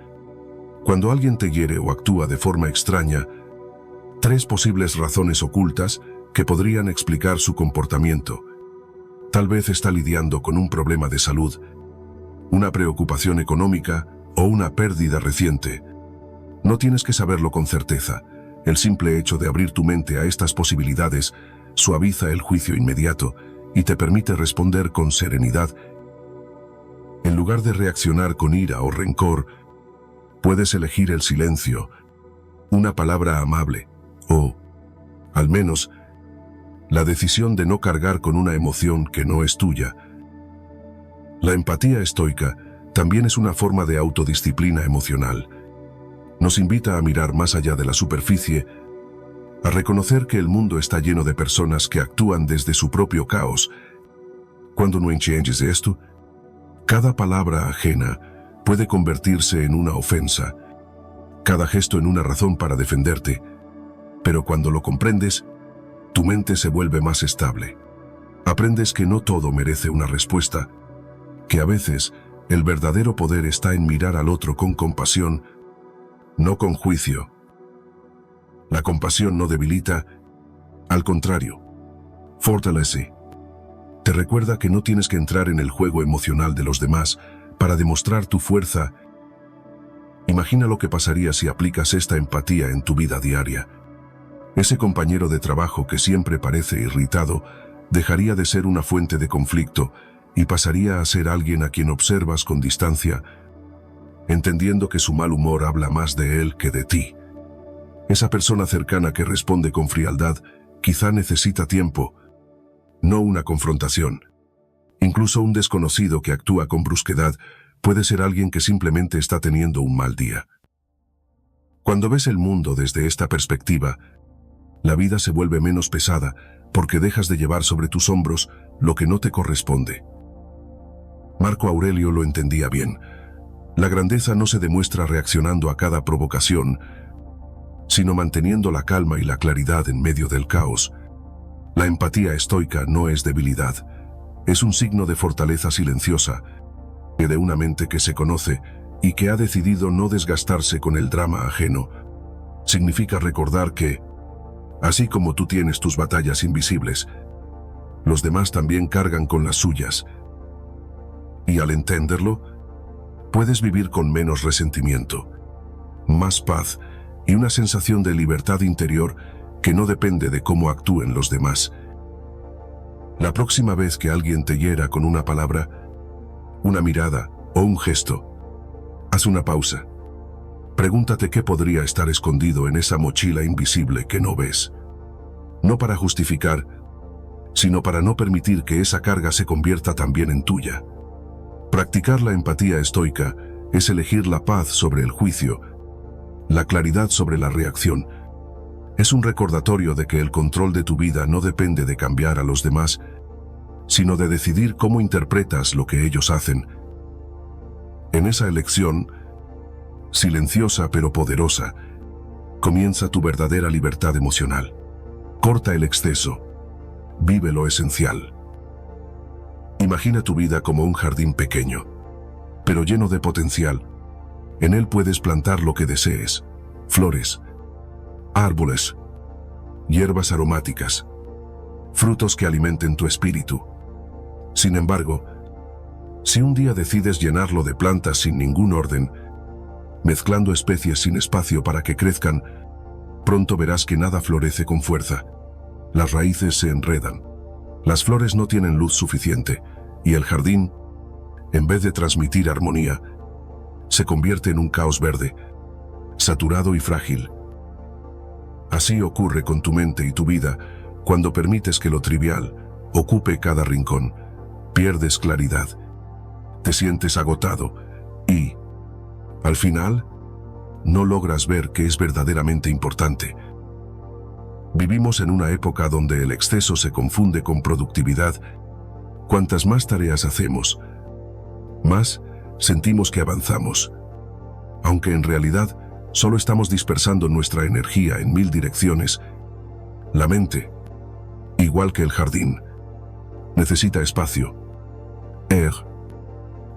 [SPEAKER 1] cuando alguien te hiere o actúa de forma extraña, 3 posibles razones ocultas que podrían explicar su comportamiento. Tal vez está lidiando con un problema de salud, una preocupación económica o una pérdida reciente. No tienes que saberlo con certeza. El simple hecho de abrir tu mente a estas posibilidades suaviza el juicio inmediato y te permite responder con serenidad. En lugar de reaccionar con ira o rencor, puedes elegir el silencio, una palabra amable o, al menos, la decisión de no cargar con una emoción que no es tuya. La empatía estoica también es una forma de autodisciplina emocional. Nos invita a mirar más allá de la superficie, a reconocer que el mundo está lleno de personas que actúan desde su propio caos. Cuando no entiendes esto, cada palabra ajena puede convertirse en una ofensa, cada gesto en una razón para defenderte, pero cuando lo comprendes, tu mente se vuelve más estable. Aprendes que no todo merece una respuesta, que a veces el verdadero poder está en mirar al otro con compasión, no con juicio. La compasión no debilita, al contrario, fortalece. Te recuerda que no tienes que entrar en el juego emocional de los demás para demostrar tu fuerza. Imagina lo que pasaría si aplicas esta empatía en tu vida diaria. Ese compañero de trabajo que siempre parece irritado dejaría de ser una fuente de conflicto y pasaría a ser alguien a quien observas con distancia, entendiendo que su mal humor habla más de él que de ti. Esa persona cercana que responde con frialdad quizá necesita tiempo, no una confrontación. Incluso un desconocido que actúa con brusquedad puede ser alguien que simplemente está teniendo un mal día. Cuando ves el mundo desde esta perspectiva, la vida se vuelve menos pesada porque dejas de llevar sobre tus hombros lo que no te corresponde. Marco Aurelio lo entendía bien. La grandeza no se demuestra reaccionando a cada provocación, sino manteniendo la calma y la claridad en medio del caos. La empatía estoica no es debilidad, es un signo de fortaleza silenciosa, de una mente que se conoce y que ha decidido no desgastarse con el drama ajeno. Significa recordar que, así como tú tienes tus batallas invisibles, los demás también cargan con las suyas. Y al entenderlo, puedes vivir con menos resentimiento, más paz y una sensación de libertad interior que no depende de cómo actúen los demás. La próxima vez que alguien te hiera con una palabra, una mirada o un gesto, haz una pausa. Pregúntate qué podría estar escondido en esa mochila invisible que no ves. No para justificar, sino para no permitir que esa carga se convierta también en tuya. Practicar la empatía estoica es elegir la paz sobre el juicio, la claridad sobre la reacción. Es un recordatorio de que el control de tu vida no depende de cambiar a los demás, sino de decidir cómo interpretas lo que ellos hacen. En esa elección, silenciosa pero poderosa, comienza tu verdadera libertad emocional. Corta el exceso, vive lo esencial. Imagina tu vida como un jardín pequeño, pero lleno de potencial. En él puedes plantar lo que desees: flores, árboles, hierbas aromáticas, frutos que alimenten tu espíritu. Sin embargo, si un día decides llenarlo de plantas sin ningún orden, mezclando especies sin espacio para que crezcan, pronto verás que nada florece con fuerza. Las raíces se enredan. Las flores no tienen luz suficiente y el jardín, en vez de transmitir armonía, se convierte en un caos verde, saturado y frágil. Así ocurre con tu mente y tu vida cuando permites que lo trivial ocupe cada rincón. Pierdes claridad, te sientes agotado y, al final, no logras ver qué es verdaderamente importante. Vivimos en una época donde el exceso se confunde con productividad. Cuantas más tareas hacemos, más sentimos que avanzamos, aunque en realidad solo estamos dispersando nuestra energía en 1000 direcciones. La mente, igual que el jardín, necesita espacio,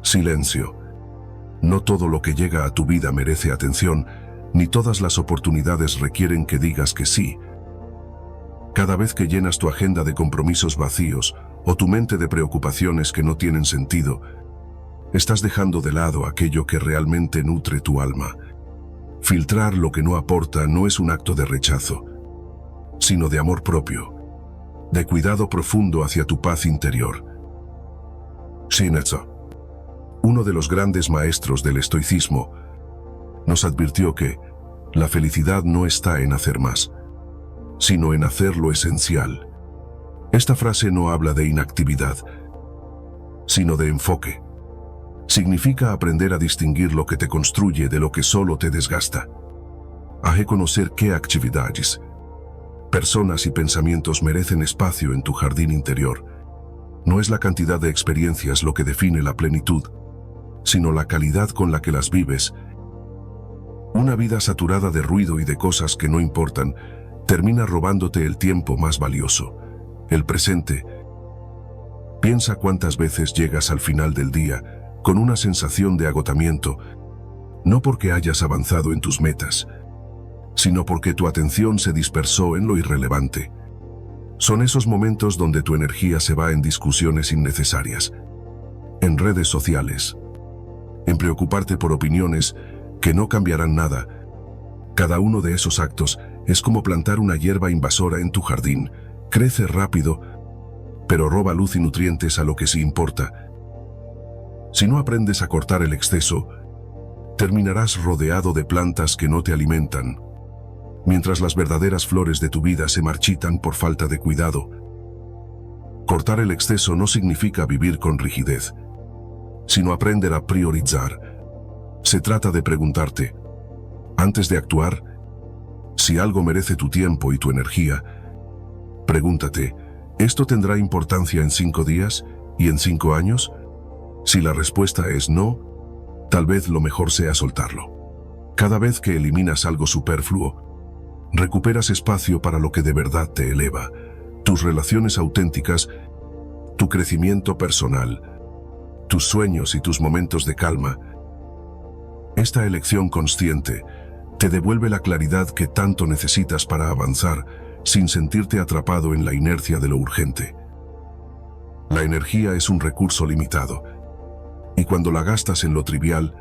[SPEAKER 1] silencio. No todo lo que llega a tu vida merece atención, ni todas las oportunidades requieren que digas que sí. Cada vez que llenas tu agenda de compromisos vacíos o tu mente de preocupaciones que no tienen sentido, estás dejando de lado aquello que realmente nutre tu alma. Filtrar lo que no aporta no es un acto de rechazo, sino de amor propio, de cuidado profundo hacia tu paz interior. Shinichi, uno de los grandes maestros del estoicismo, nos advirtió que la felicidad no está en hacer más, sino en hacer lo esencial. Esta frase no habla de inactividad, sino de enfoque. Significa aprender a distinguir lo que te construye de lo que solo te desgasta. A reconocer qué actividades, personas y pensamientos merecen espacio en tu jardín interior. No es la cantidad de experiencias lo que define la plenitud, sino la calidad con la que las vives. Una vida saturada de ruido y de cosas que no importan termina robándote el tiempo más valioso, el presente. Piensa cuántas veces llegas al final del día con una sensación de agotamiento, no porque hayas avanzado en tus metas, sino porque tu atención se dispersó en lo irrelevante. Son esos momentos donde tu energía se va en discusiones innecesarias, en redes sociales, en preocuparte por opiniones que no cambiarán nada. Cada uno de esos actos es como plantar una hierba invasora en tu jardín. Crece rápido, pero roba luz y nutrientes a lo que sí importa. Si no aprendes a cortar el exceso, terminarás rodeado de plantas que no te alimentan, mientras las verdaderas flores de tu vida se marchitan por falta de cuidado. Cortar el exceso no significa vivir con rigidez, sino aprender a priorizar. Se trata de preguntarte, antes de actuar, si algo merece tu tiempo y tu energía. Pregúntate, ¿esto tendrá importancia en 5 días y en 5 años? Si la respuesta es no, tal vez lo mejor sea soltarlo. Cada vez que eliminas algo superfluo, recuperas espacio para lo que de verdad te eleva, tus relaciones auténticas, tu crecimiento personal, tus sueños y tus momentos de calma. Esta elección consciente te devuelve la claridad que tanto necesitas para avanzar sin sentirte atrapado en la inercia de lo urgente. La energía es un recurso limitado, y cuando la gastas en lo trivial,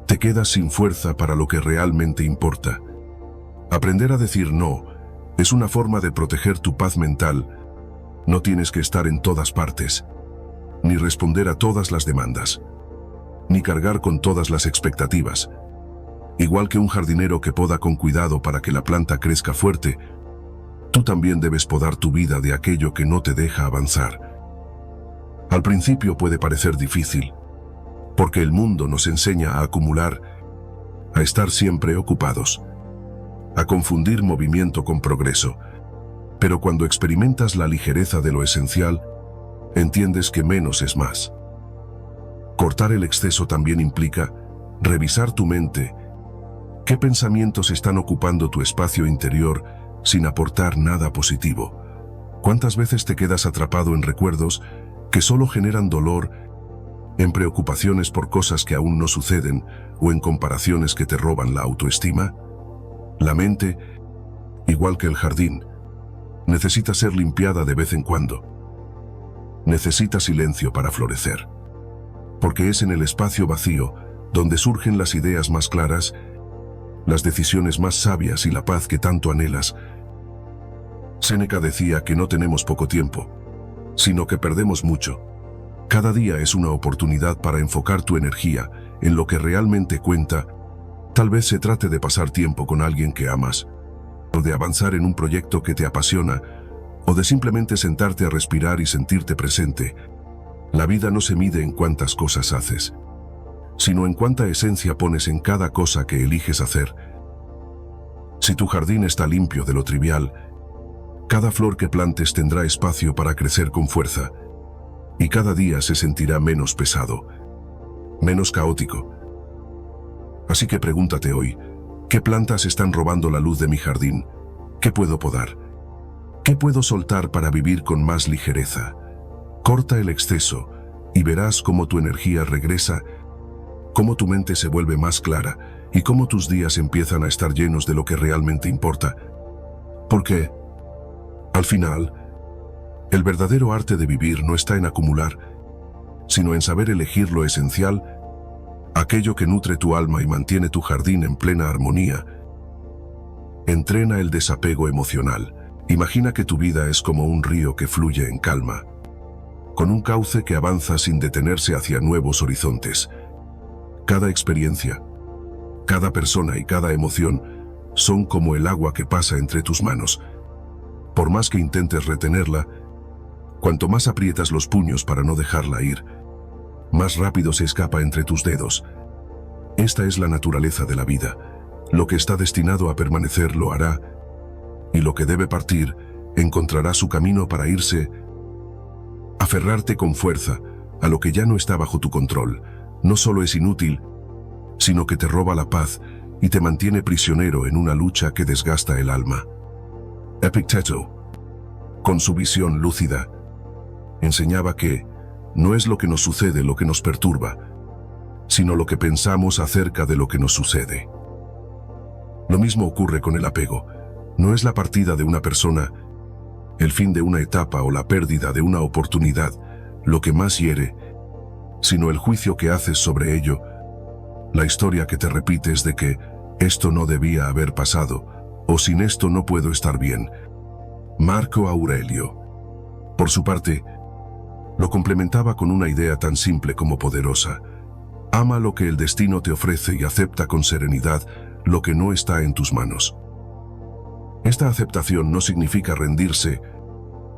[SPEAKER 1] te quedas sin fuerza para lo que realmente importa. Aprender a decir no es una forma de proteger tu paz mental. No tienes que estar en todas partes, ni responder a todas las demandas, ni cargar con todas las expectativas. Igual que un jardinero que poda con cuidado para que la planta crezca fuerte, tú también debes podar tu vida de aquello que no te deja avanzar. Al principio puede parecer difícil, porque el mundo nos enseña a acumular, a estar siempre ocupados, a confundir movimiento con progreso. Pero cuando experimentas la ligereza de lo esencial, entiendes que menos es más. Cortar el exceso también implica revisar tu mente. ¿Qué pensamientos están ocupando tu espacio interior sin aportar nada positivo? ¿Cuántas veces te quedas atrapado en recuerdos que solo generan dolor, en preocupaciones por cosas que aún no suceden o en comparaciones que te roban la autoestima? La mente, igual que el jardín, necesita ser limpiada de vez en cuando. Necesita silencio para florecer, porque es en el espacio vacío donde surgen las ideas más claras las decisiones más sabias y la paz que tanto anhelas. Séneca decía que no tenemos poco tiempo, sino que perdemos mucho. Cada día es una oportunidad para enfocar tu energía en lo que realmente cuenta. Tal vez se trate de pasar tiempo con alguien que amas, o de avanzar en un proyecto que te apasiona, o de simplemente sentarte a respirar y sentirte presente. La vida no se mide en cuántas cosas haces, sino en cuánta esencia pones en cada cosa que eliges hacer. Si tu jardín está limpio de lo trivial, cada flor que plantes tendrá espacio para crecer con fuerza, y cada día se sentirá menos pesado, menos caótico. Así que pregúntate hoy, ¿qué plantas están robando la luz de mi jardín? ¿Qué puedo podar? ¿Qué puedo soltar para vivir con más ligereza? Corta el exceso y verás cómo tu energía regresa, cómo tu mente se vuelve más clara y cómo tus días empiezan a estar llenos de lo que realmente importa. Porque, al final, el verdadero arte de vivir no está en acumular, sino en saber elegir lo esencial, aquello que nutre tu alma y mantiene tu jardín en plena armonía. Entrena el desapego emocional. Imagina que tu vida es como un río que fluye en calma, con un cauce que avanza sin detenerse hacia nuevos horizontes. Cada experiencia, cada persona y cada emoción son como el agua que pasa entre tus manos. Por más que intentes retenerla, cuanto más aprietas los puños para no dejarla ir, más rápido se escapa entre tus dedos. Esta es la naturaleza de la vida. Lo que está destinado a permanecer lo hará, y lo que debe partir encontrará su camino para irse. Aferrarte con fuerza a lo que ya no está bajo tu control no solo es inútil, sino que te roba la paz y te mantiene prisionero en una lucha que desgasta el alma. Epicteto, con su visión lúcida, enseñaba que no es lo que nos sucede lo que nos perturba, sino lo que pensamos acerca de lo que nos sucede. Lo mismo ocurre con el apego. No es la partida de una persona, el fin de una etapa o la pérdida de una oportunidad lo que más hiere, sino el juicio que haces sobre ello, la historia que te repites de que esto no debía haber pasado, o sin esto no puedo estar bien. Marco Aurelio, por su parte, lo complementaba con una idea tan simple como poderosa. Ama lo que el destino te ofrece y acepta con serenidad lo que no está en tus manos. Esta aceptación no significa rendirse,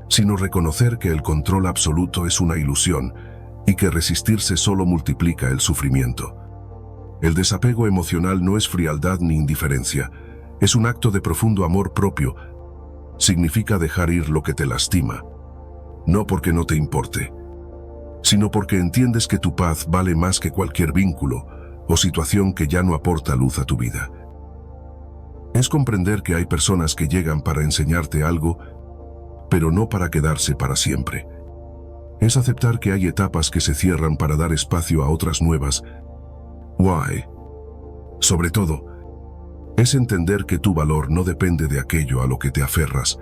[SPEAKER 1] sino reconocer que el control absoluto es una ilusión y que resistirse solo multiplica el sufrimiento. El desapego emocional no es frialdad ni indiferencia, es un acto de profundo amor propio. Significa dejar ir lo que te lastima, no porque no te importe, sino porque entiendes que tu paz vale más que cualquier vínculo o situación que ya no aporta luz a tu vida. Es comprender que hay personas que llegan para enseñarte algo, pero no para quedarse para siempre. Es aceptar que hay etapas que se cierran para dar espacio a otras nuevas. Why? Sobre todo, es entender que tu valor no depende de aquello a lo que te aferras,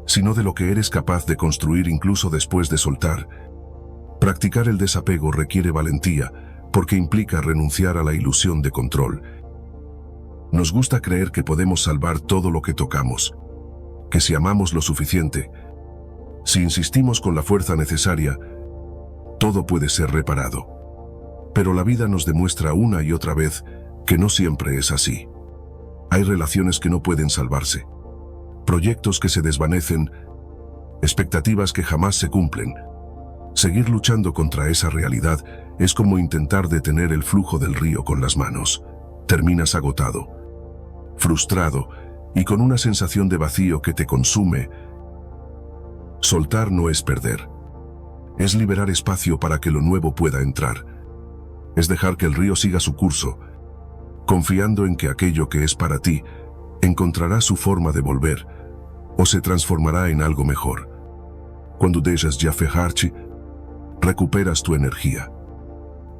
[SPEAKER 1] sino de lo que eres capaz de construir incluso después de soltar. Practicar el desapego requiere valentía, porque implica renunciar a la ilusión de control. Nos gusta creer que podemos salvar todo lo que tocamos, que si amamos lo suficiente, si insistimos con la fuerza necesaria, todo puede ser reparado. Pero la vida nos demuestra una y otra vez que no siempre es así. Hay relaciones que no pueden salvarse, proyectos que se desvanecen, expectativas que jamás se cumplen. Seguir luchando contra esa realidad es como intentar detener el flujo del río con las manos. Terminas agotado, frustrado y con una sensación de vacío que te consume. Soltar no es perder. Es liberar espacio para que lo nuevo pueda entrar. Es dejar que el río siga su curso, confiando en que aquello que es para ti encontrará su forma de volver o se transformará en algo mejor. Cuando dejas de aferrarte, recuperas tu energía,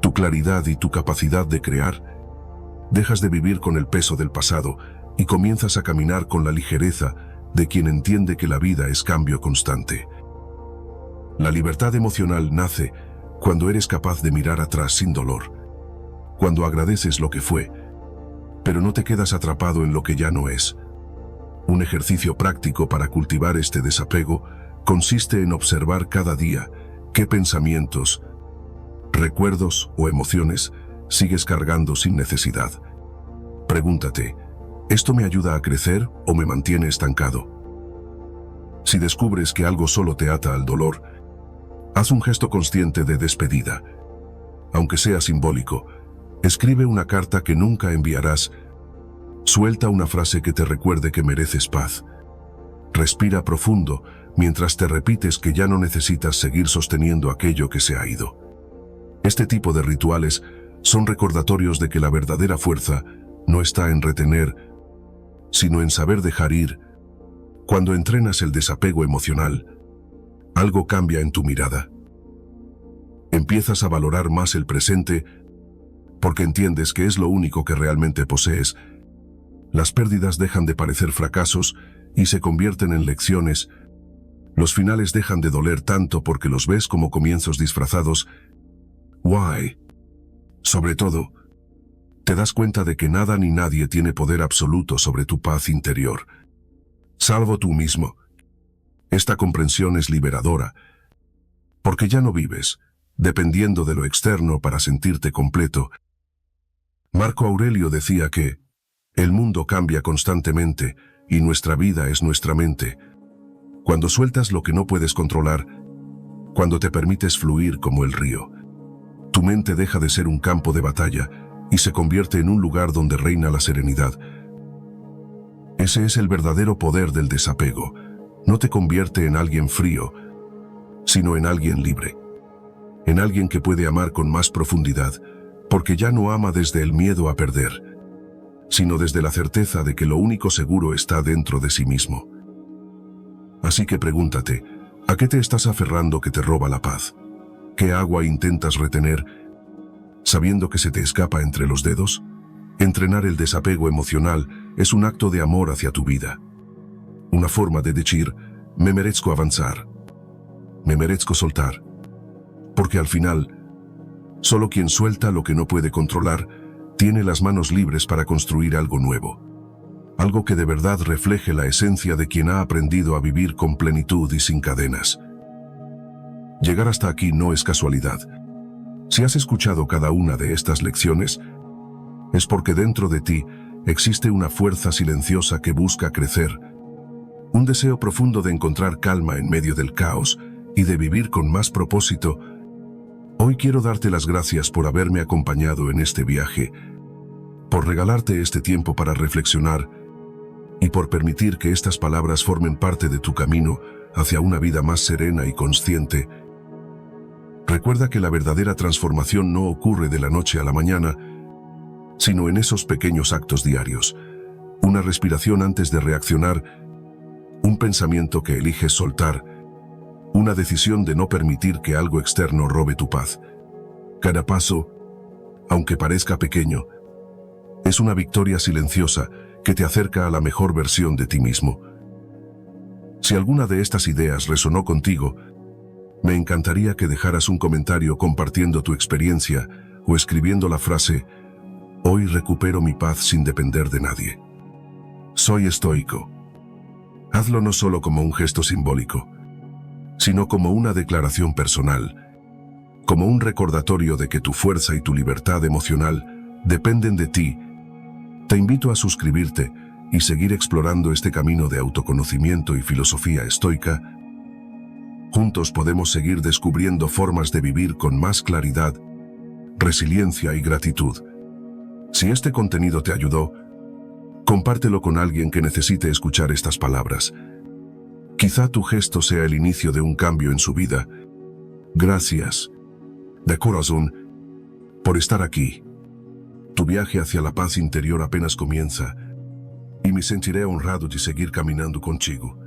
[SPEAKER 1] tu claridad y tu capacidad de crear. Dejas de vivir con el peso del pasado y comienzas a caminar con la ligereza de quien entiende que la vida es cambio constante. La libertad emocional nace cuando eres capaz de mirar atrás sin dolor, cuando agradeces lo que fue, pero no te quedas atrapado en lo que ya no es. Un ejercicio práctico para cultivar este desapego consiste en observar cada día qué pensamientos, recuerdos o emociones sigues cargando sin necesidad. Pregúntate, ¿esto me ayuda a crecer o me mantiene estancado? Si descubres que algo solo te ata al dolor, haz un gesto consciente de despedida. Aunque sea simbólico, escribe una carta que nunca enviarás. Suelta una frase que te recuerde que mereces paz. Respira profundo mientras te repites que ya no necesitas seguir sosteniendo aquello que se ha ido. Este tipo de rituales son recordatorios de que la verdadera fuerza no está en retener, sino en saber dejar ir. Cuando entrenas el desapego emocional, algo cambia en tu mirada. Empiezas a valorar más el presente porque entiendes que es lo único que realmente posees. Las pérdidas dejan de parecer fracasos y se convierten en lecciones. Los finales dejan de doler tanto porque los ves como comienzos disfrazados. Why? Sobre todo, te das cuenta de que nada ni nadie tiene poder absoluto sobre tu paz interior, salvo tú mismo. Esta comprensión es liberadora, porque ya no vives dependiendo de lo externo para sentirte completo. Marco Aurelio decía que el mundo cambia constantemente y nuestra vida es nuestra mente. Cuando sueltas lo que no puedes controlar, cuando te permites fluir como el río, tu mente deja de ser un campo de batalla y se convierte en un lugar donde reina la serenidad. Ese es el verdadero poder del desapego. No te convierte en alguien frío, sino en alguien libre. En alguien que puede amar con más profundidad, porque ya no ama desde el miedo a perder, sino desde la certeza de que lo único seguro está dentro de sí mismo. Así que pregúntate, ¿a qué te estás aferrando que te roba la paz? ¿Qué agua intentas retener, sabiendo que se te escapa entre los dedos? Entrenar el desapego emocional es un acto de amor hacia tu vida. Una forma de decir, me merezco avanzar, me merezco soltar. Porque al final, solo quien suelta lo que no puede controlar, tiene las manos libres para construir algo nuevo. Algo que de verdad refleje la esencia de quien ha aprendido a vivir con plenitud y sin cadenas. Llegar hasta aquí no es casualidad. Si has escuchado cada una de estas lecciones, es porque dentro de ti existe una fuerza silenciosa que busca crecer, un deseo profundo de encontrar calma en medio del caos y de vivir con más propósito. Hoy quiero darte las gracias por haberme acompañado en este viaje, por regalarte este tiempo para reflexionar y por permitir que estas palabras formen parte de tu camino hacia una vida más serena y consciente. Recuerda que la verdadera transformación no ocurre de la noche a la mañana, sino en esos pequeños actos diarios. Una respiración antes de reaccionar, un pensamiento que eliges soltar, una decisión de no permitir que algo externo robe tu paz. Cada paso, aunque parezca pequeño, es una victoria silenciosa que te acerca a la mejor versión de ti mismo. Si alguna de estas ideas resonó contigo, me encantaría que dejaras un comentario compartiendo tu experiencia o escribiendo la frase, hoy recupero mi paz sin depender de nadie. Soy estoico. Hazlo no solo como un gesto simbólico, sino como una declaración personal, como un recordatorio de que tu fuerza y tu libertad emocional dependen de ti. Te invito a suscribirte y seguir explorando este camino de autoconocimiento y filosofía estoica. Juntos podemos seguir descubriendo formas de vivir con más claridad, resiliencia y gratitud. Si este contenido te ayudó, compártelo con alguien que necesite escuchar estas palabras. Quizá tu gesto sea el inicio de un cambio en su vida. Gracias, de corazón, por estar aquí. Tu viaje hacia la paz interior apenas comienza, y me sentiré honrado de seguir caminando contigo.